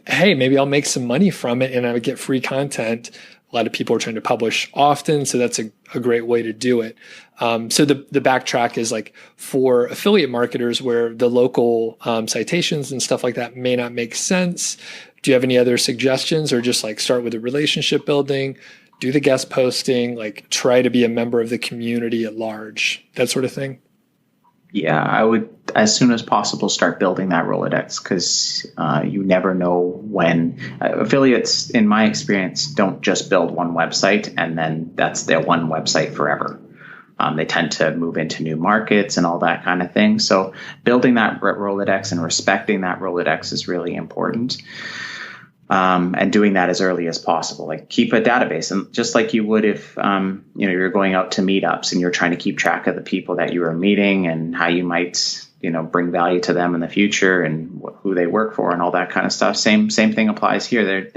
hey, maybe I'll make some money from it and I would get free content. A lot of people are trying to publish often. So that's a great way to do it. So the backtrack is like for affiliate marketers where the local citations and stuff like that may not make sense. Do you have any other suggestions, or just like start with the relationship building, do the guest posting, like try to be a member of the community at large, that sort of thing? Yeah, I would, as soon as possible, start building that Rolodex, because you never know when. Affiliates, in my experience, don't just build one website and then that's their one website forever. They tend to move into new markets and all that kind of thing. So building that Rolodex and respecting that Rolodex is really important. And doing that as early as possible. Like, keep a database, and just like you would if you're going out to meetups and you're trying to keep track of the people that you are meeting and how you might bring value to them in the future and who they work for and all that kind of stuff. Same thing applies here.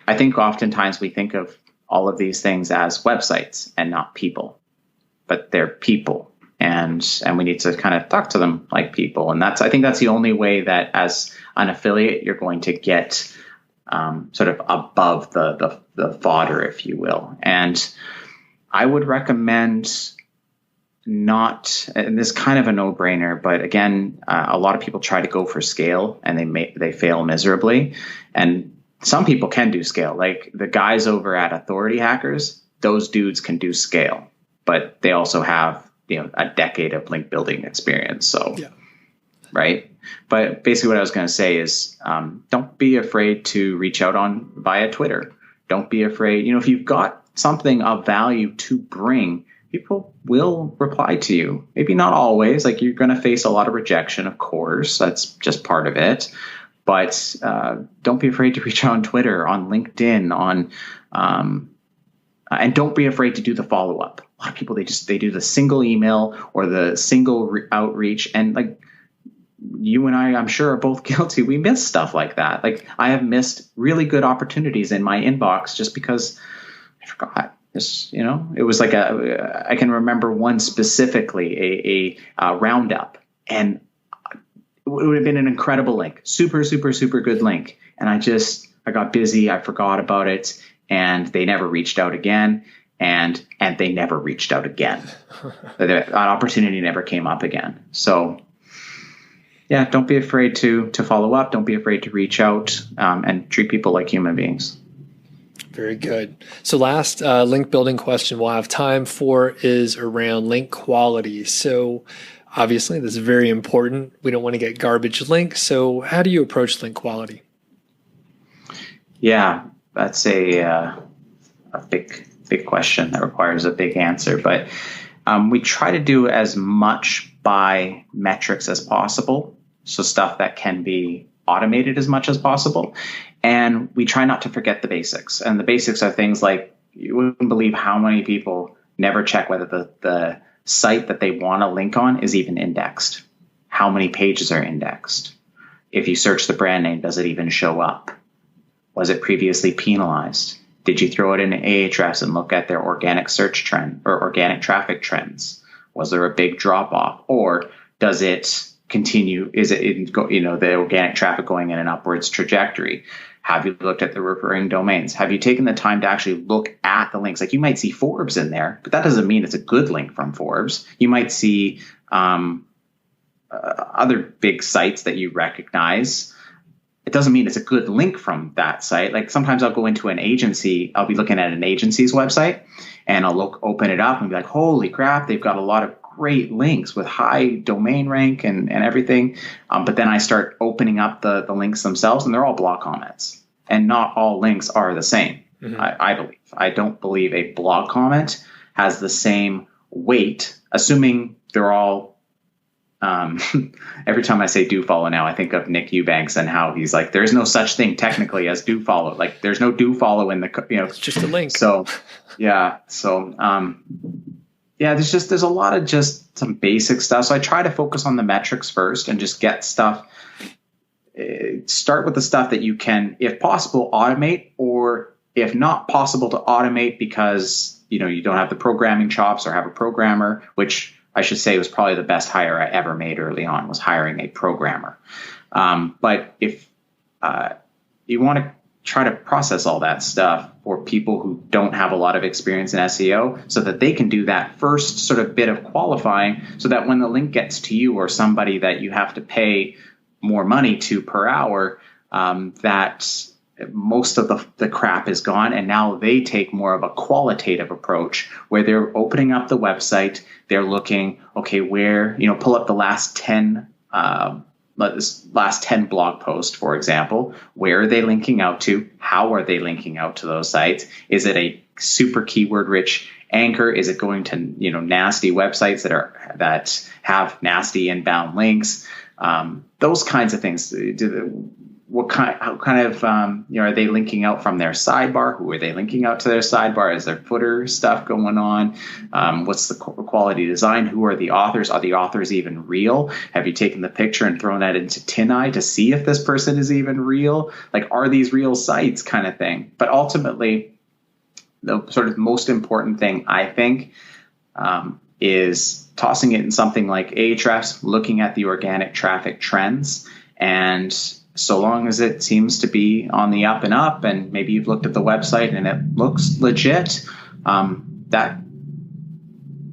I think oftentimes we think of all of these things as websites and not people, but they're people, and we need to kind of talk to them like people. And I think that's the only way that as an affiliate you're going to get sort of above the fodder, if you will. And I would recommend not, and this is kind of a no-brainer, but again, a lot of people try to go for scale and they fail miserably. And some people can do scale, like the guys over at Authority Hackers. Those dudes can do scale, but they also have a decade of link building experience. So right. But basically what I was going to say is don't be afraid to reach out via Twitter. Don't be afraid. If you've got something of value to bring, people will reply to you. Maybe not always. Like, you're going to face a lot of rejection, of course. That's just part of it. But don't be afraid to reach out on Twitter, on LinkedIn, and don't be afraid to do the follow-up. A lot of people, they do the single email or the single outreach, and like, you and I'm sure are both guilty. We miss stuff like that. Like, I have missed really good opportunities in my inbox just because I forgot. It was like I can remember one specifically, a roundup, and it would have been an incredible link, super, super, super good link. And I got busy. I forgot about it, and they never reached out again. And they never reached out again. That opportunity never came up again. So, yeah, don't be afraid to follow up. Don't be afraid to reach out, and treat people like human beings. Very good. So last link building question we'll have time for is around link quality. So obviously this is very important. We don't want to get garbage links. So how do you approach link quality? Yeah, that's a big question that requires a big answer. But we try to do as much by metrics as possible. So stuff that can be automated as much as possible. And we try not to forget the basics. And the basics are things like, you wouldn't believe how many people never check whether the site that they want to link on is even indexed. How many pages are indexed? If you search the brand name, does it even show up? Was it previously penalized? Did you throw it in Ahrefs and look at their organic search trend or organic traffic trends? Was there a big drop off? Or does it continue? Is it the organic traffic going in an upwards trajectory? Have you looked at the referring domains? Have you taken the time to actually look at the links? Like you might see Forbes in there, but that doesn't mean it's a good link from Forbes. You might see other big sites that you recognize. It doesn't mean it's a good link from that site. Like sometimes I'll go into an agency, I'll be looking at an agency's website and I'll open it up and be like, holy crap, they've got a lot of great links with high domain rank and everything. But then I start opening up the links themselves and they're all blog comments. And not all links are the same, I believe. I don't believe a blog comment has the same weight, assuming they're all every time I say do follow now, I think of Nick Eubanks and how he's like, there's no such thing technically as do follow. Like there's no do follow in the, it's just a link. So, yeah. So, there's a lot of just some basic stuff. So I try to focus on the metrics first and just get stuff, start with the stuff that you can, if possible, automate, or if not possible to automate because, you don't have the programming chops or have a programmer, which I should say was probably the best hire I ever made early on, was hiring a programmer. But if you want to try to process all that stuff for people who don't have a lot of experience in SEO so that they can do that first sort of bit of qualifying so that when the link gets to you or somebody that you have to pay more money to per hour, that most of the crap is gone, and now they take more of a qualitative approach where they're opening up the website, they're looking, okay, where, pull up the last 10 blog posts, for example. Where are they linking out to? How are they linking out to those sites? Is it a super keyword rich anchor? Is it going to nasty websites that have nasty inbound links? Those kinds of things. How kind of are they linking out from their sidebar? Who are they linking out to their sidebar? Is there footer stuff going on? What's the quality design? Who are the authors? Are the authors even real? Have you taken the picture and thrown that into TinEye to see if this person is even real? Like, are these real sites, kind of thing? But ultimately, the sort of most important thing, I think, is tossing it in something like Ahrefs, looking at the organic traffic trends, and so long as it seems to be on the up and up, and maybe you've looked at the website and it looks legit,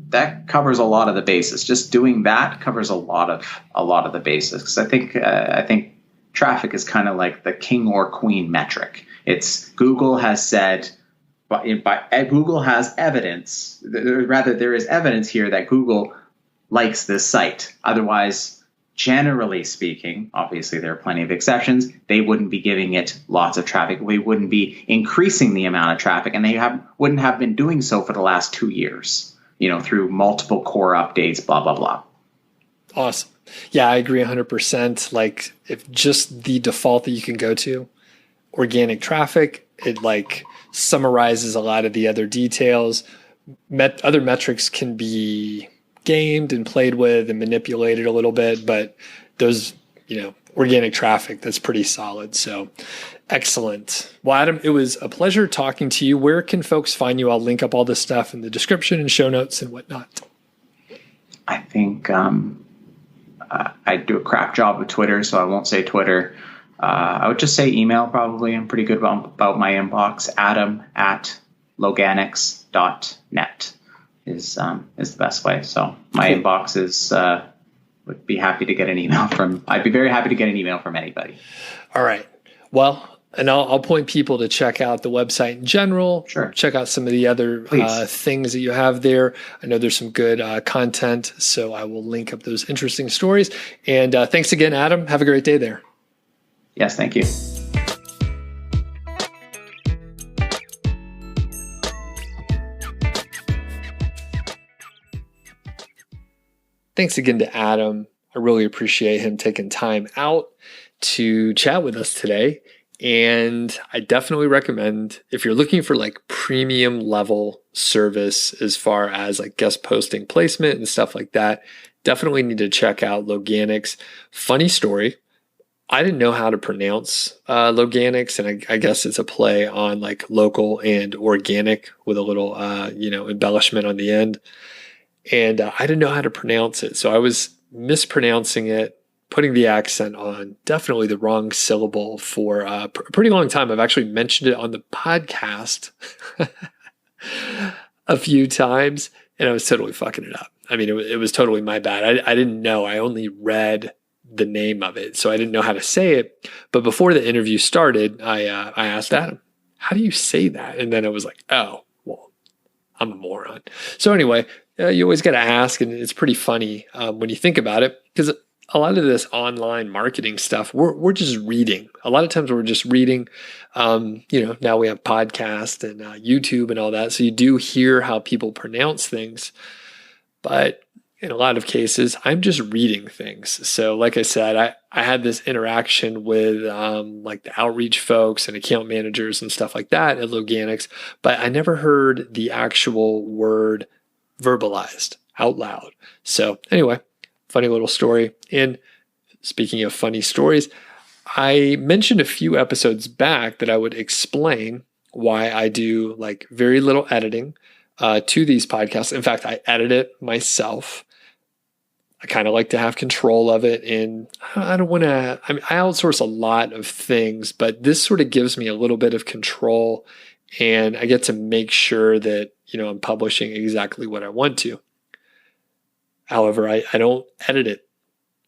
that covers a lot of the bases. Just doing that covers a lot of the bases. 'Cause I think traffic is kind of like the king or queen metric. It's Google has said, Google has evidence. Rather, there is evidence here that Google likes this site. Otherwise, generally speaking, obviously there are plenty of exceptions, they wouldn't be giving it lots of traffic. We wouldn't be increasing the amount of traffic, and they wouldn't have been doing so for the last 2 years, through multiple core updates, blah, blah, blah. Awesome. Yeah, I agree 100%. Like, if just the default that you can go to, organic traffic, it like summarizes a lot of the other details. Other metrics can be gamed and played with and manipulated a little bit, but those, organic traffic, that's pretty solid. So excellent. Well, Adam, it was a pleasure talking to you. Where can folks find you? I'll link up all this stuff in the description and show notes and whatnot. I think I do a crap job with Twitter, so I won't say Twitter. I would just say email probably. I'm pretty good about my inbox. Adam@Loganix.net. is the best way. So my inbox is would be happy to get an email from. I'd be very happy to get an email from anybody. All right. Well, and I'll point people to check out the website in general. Sure. Check out some of the other things that you have there. I know there's some good content, so I will link up those interesting stories. And thanks again, Adam. Have a great day there. Yes, thank you. Thanks again to Adam. I really appreciate him taking time out to chat with us today. And I definitely recommend, if you're looking for like premium level service as far as like guest posting placement and stuff like that, definitely need to check out Loganix. Funny story, I didn't know how to pronounce Loganix, and I guess it's a play on like local and organic with a little embellishment on the end. And I didn't know how to pronounce it. So I was mispronouncing it putting the accent on definitely the wrong syllable for a pretty long time. I've actually mentioned it on the podcast a few times, and I was totally fucking it up. I mean, it was totally my bad. I didn't know. I only read the name of it, so I didn't know how to say it. But before the interview started, I asked Adam, how do you say that? And then I was like, oh, well, I'm a moron. So anyway, you always got to ask, and it's pretty funny when you think about it, because a lot of this online marketing stuff, we're just reading. A lot of times we're just reading. Now we have podcasts and YouTube and all that, so you do hear how people pronounce things, but in a lot of cases, I'm just reading things. So like I said, I had this interaction with like the outreach folks and account managers and stuff like that at Loganix, but I never heard the actual word verbalized out loud. So anyway, funny little story. And speaking of funny stories, I mentioned a few episodes back that I would explain why I do like very little editing to these podcasts. In fact, I edit it myself. I kind of like to have control of it, and I don't want to, I outsource a lot of things, but this sort of gives me a little bit of control, and I get to make sure that, I'm publishing exactly what I want to. However, I don't edit it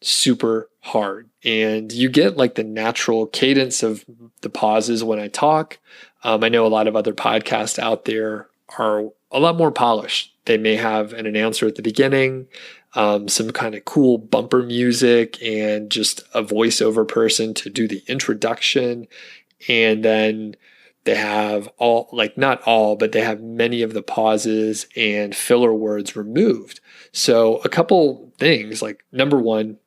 super hard, and you get like the natural cadence of the pauses when I talk. I know a lot of other podcasts out there are a lot more polished. They may have an announcer at the beginning, some kind of cool bumper music, and just a voiceover person to do the introduction. And then they have not all, but they have many of the pauses and filler words removed. So a couple things, like number one,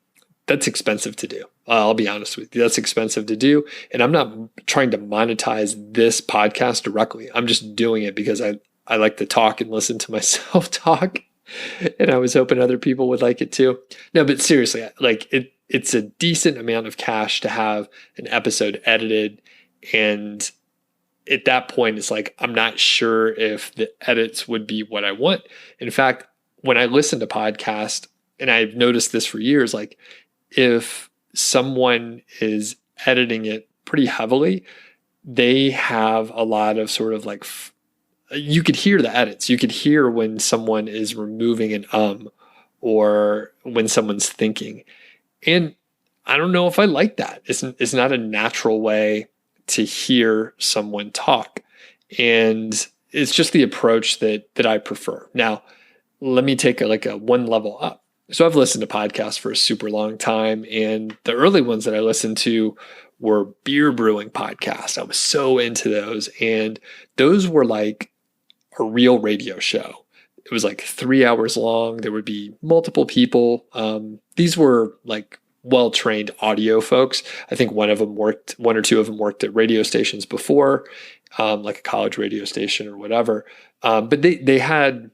that's expensive to do. I'll be honest with you. That's expensive to do. And I'm not trying to monetize this podcast directly. I'm just doing it because I like to talk and listen to myself talk. And I was hoping other people would like it too. No, but seriously, like it's a decent amount of cash to have an episode edited. And at that point, it's like, I'm not sure if the edits would be what I want. In fact, when I listen to podcasts, and I've noticed this for years, like if someone is editing it pretty heavily, they have a lot of sort of like, you could hear the edits. You could hear when someone is removing an or when someone's thinking. And I don't know if I like that. It's not a natural way to hear someone talk. And it's just the approach that I prefer. Now, let me take a one level up. So I've listened to podcasts for a super long time, and the early ones that I listened to were beer brewing podcasts. I was so into those, and those were like a real radio show. It was like 3 hours long. There would be multiple people. These were like well-trained audio folks. I think one or two of them worked at radio stations before, like a college radio station or whatever. But they had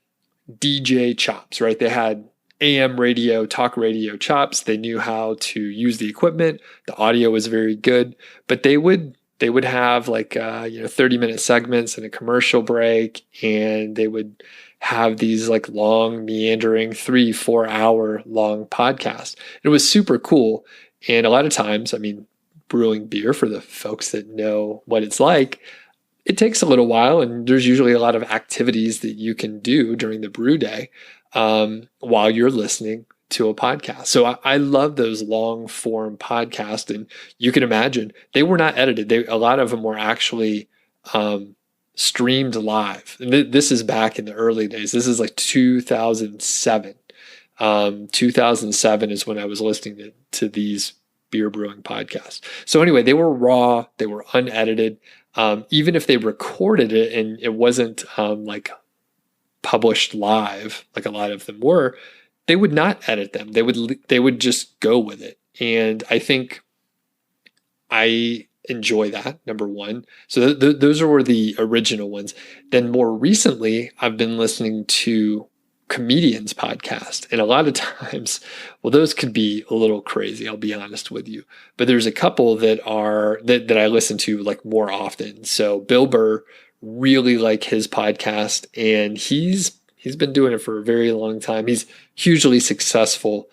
DJ chops, right? They had AM radio, talk radio chops. They knew how to use the equipment. The audio was very good, but they would have like 30-minute segments and a commercial break, and they would have these like long, meandering 3-4 hour long podcasts. It was super cool. And a lot of times, I mean, brewing beer, for the folks that know what it's like, it takes a little while, and there's usually a lot of activities that you can do during the brew day while you're listening to a podcast. So I love those long form podcasts, and you can imagine they were not edited. A lot of them were actually streamed live. And this is back in the early days. This is like 2007. 2007 is when I was listening to these beer brewing podcasts. So anyway, they were raw. They were unedited. Even if they recorded it and it wasn't like published live, like a lot of them were, they would not edit them. They would just go with it. And I think I enjoy that, number one. So those were the original ones. Then more recently, I've been listening to comedians' podcast. And a lot of times, well, those could be a little crazy, I'll be honest with you. But there's a couple that I listen to like more often. So Bill Burr, really like his podcast, and he's been doing it for a very long time. He's hugely successful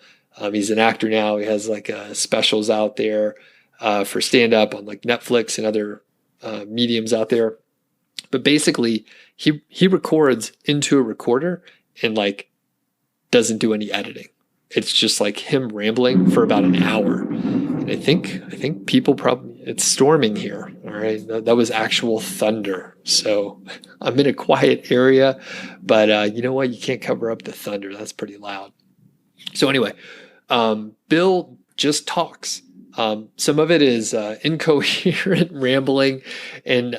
He's an actor now. He has like specials out there for stand up on like Netflix and other mediums out there. But basically, he records into a recorder and like doesn't do any editing. It's just like him rambling for about an hour. And I think people probably, it's storming here. All right. That was actual thunder. So I'm in a quiet area, but you know what? You can't cover up the thunder. That's pretty loud. So anyway, Bill just talks. Some of it is incoherent rambling and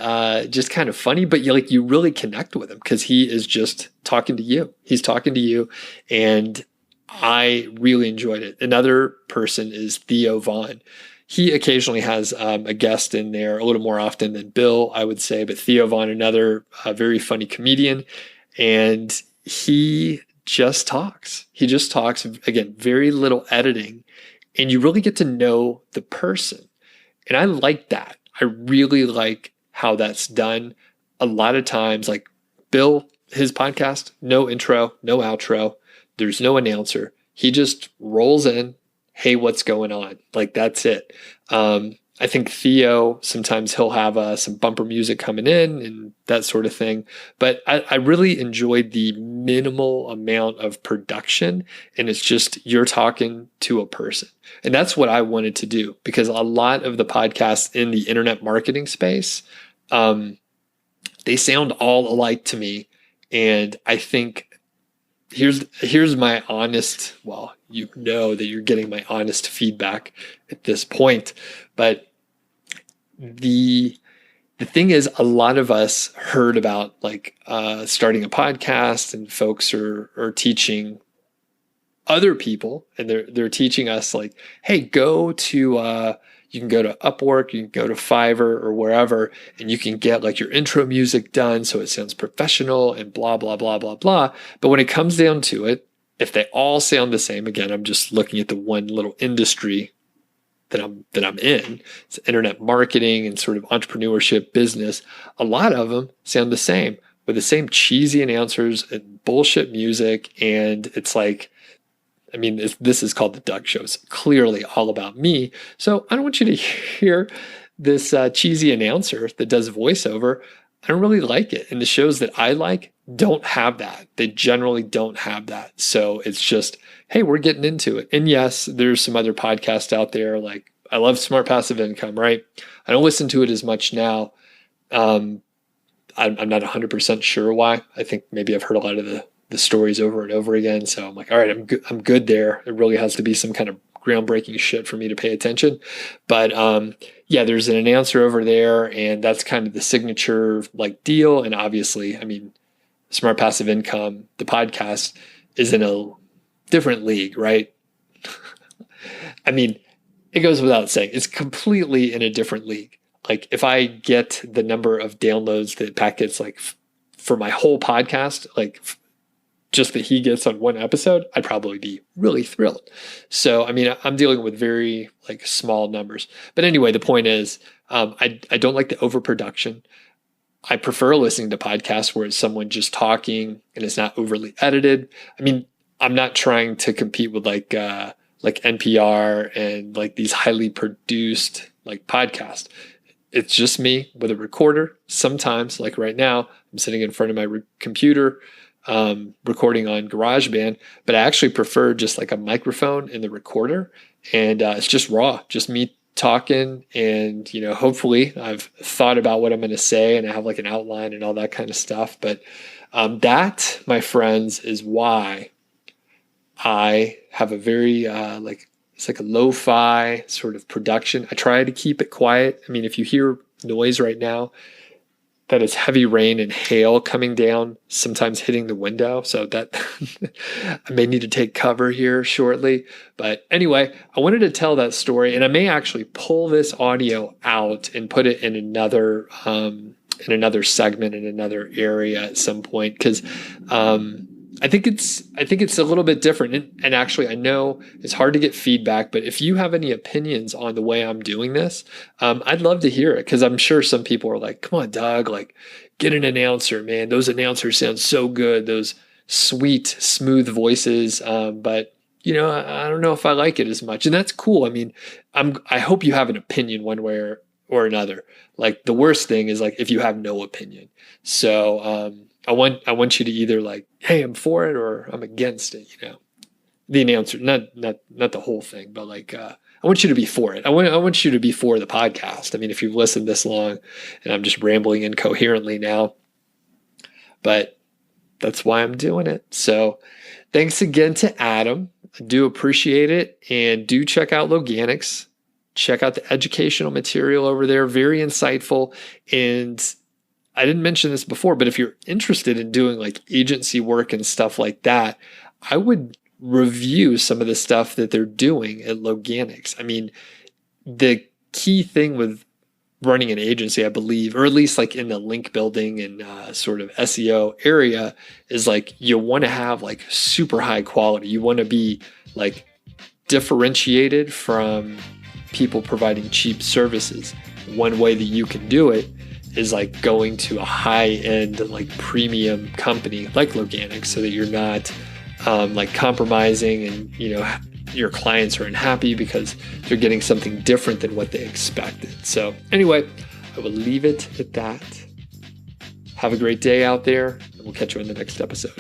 just kind of funny, but you really connect with him because he is just talking to you. He's talking to you, and I really enjoyed it. Another person is Theo Vaughn. He occasionally has a guest in there a little more often than Bill, I would say, but Theo Vaughn, another very funny comedian, and he just talks. He just talks, again, very little editing. And you really get to know the person. And I like that. I really like how that's done. A lot of times, like Bill, his podcast, no intro, no outro. There's no announcer. He just rolls in. Hey, what's going on? Like, that's it. I think Theo, sometimes he'll have some bumper music coming in and that sort of thing. But I really enjoyed the minimal amount of production. And it's just you're talking to a person. And that's what I wanted to do, because a lot of the podcasts in the internet marketing space, they sound all alike to me. And I think here's my honest, well, you know that you're getting my honest feedback at this point. But the thing is, a lot of us heard about like starting a podcast, and folks are teaching other people, and they're teaching us like, hey, go to you can go to Upwork, you can go to Fiverr or wherever, and you can get like your intro music done so it sounds professional and blah, blah, blah, blah, blah. But when it comes down to it, if they all sound the same, again, I'm just looking at the one little industry that I'm in, it's internet marketing and sort of entrepreneurship business. A lot of them sound the same, with the same cheesy announcers and bullshit music. And it's like, I mean, this is called The Doug Show. It's clearly all about me. So I don't want you to hear this cheesy announcer that does voiceover. I don't really like it. And the shows that I like don't have that. They generally don't have that. So it's just, hey, we're getting into it. And yes, there's some other podcasts out there. Like, I love Smart Passive Income, right? I don't listen to it as much now. I'm not 100% sure why. I think maybe I've heard a lot of the stories over and over again. So I'm like, all right, I'm good there. It really has to be some kind of groundbreaking shit for me to pay attention. But yeah, there's an announcer over there, and that's kind of the signature like deal. And obviously, I mean, Smart Passive Income, the podcast, is in a different league, right? I mean, it goes without saying, it's completely in a different league. Like, if I get the number of downloads that Pat gets, like for my whole podcast, like just that he gets on one episode, I'd probably be really thrilled. So, I mean, I'm dealing with very like small numbers. But anyway, the point is, I don't like the overproduction. I prefer listening to podcasts where it's someone just talking and it's not overly edited. I mean, I'm not trying to compete with like NPR and like these highly produced like podcasts. It's just me with a recorder. Sometimes, like right now, I'm sitting in front of my computer, recording on GarageBand, but I actually prefer just like a microphone in the recorder, and it's just raw, just me talking. And, you know, hopefully I've thought about what I'm going to say and I have like an outline and all that kind of stuff. But that, my friends, is why I have a very it's like a lo-fi sort of production. I try to keep it quiet. I mean, if you hear noise right now, that is heavy rain and hail coming down, sometimes hitting the window. So that I may need to take cover here shortly. But anyway, I wanted to tell that story, and I may actually pull this audio out and put it in another segment in another area at some point, because I think it's a little bit different. And actually, I know it's hard to get feedback, but if you have any opinions on the way I'm doing this, I'd love to hear it, because I'm sure some people are like, come on, Doug, like, get an announcer, man. Those announcers sound so good. Those sweet, smooth voices. But I don't know if I like it as much. And that's cool. I mean, I hope you have an opinion one way or another. Like the worst thing is like if you have no opinion. So I want you to either like, hey, I'm for it or I'm against it, The announcer, not the whole thing, but like I want you to be for it. I want you to be for the podcast. I mean, if you've listened this long and I'm just rambling incoherently now, but that's why I'm doing it. So thanks again to Adam. I do appreciate it. And do check out Loganix. Check out the educational material over there. Very insightful. And I didn't mention this before, but if you're interested in doing like agency work and stuff like that, I would review some of the stuff that they're doing at Loganix. I mean, the key thing with running an agency, I believe, or at least like in the link building and sort of SEO area, is like you want to have like super high quality. You want to be like differentiated from people providing cheap services. One way that you can do it is like going to a high-end like premium company like Loganix, so that you're not like compromising and your clients are unhappy because they're getting something different than what they expected. So anyway, I will leave it at that. Have a great day out there, and we'll catch you in the next episode.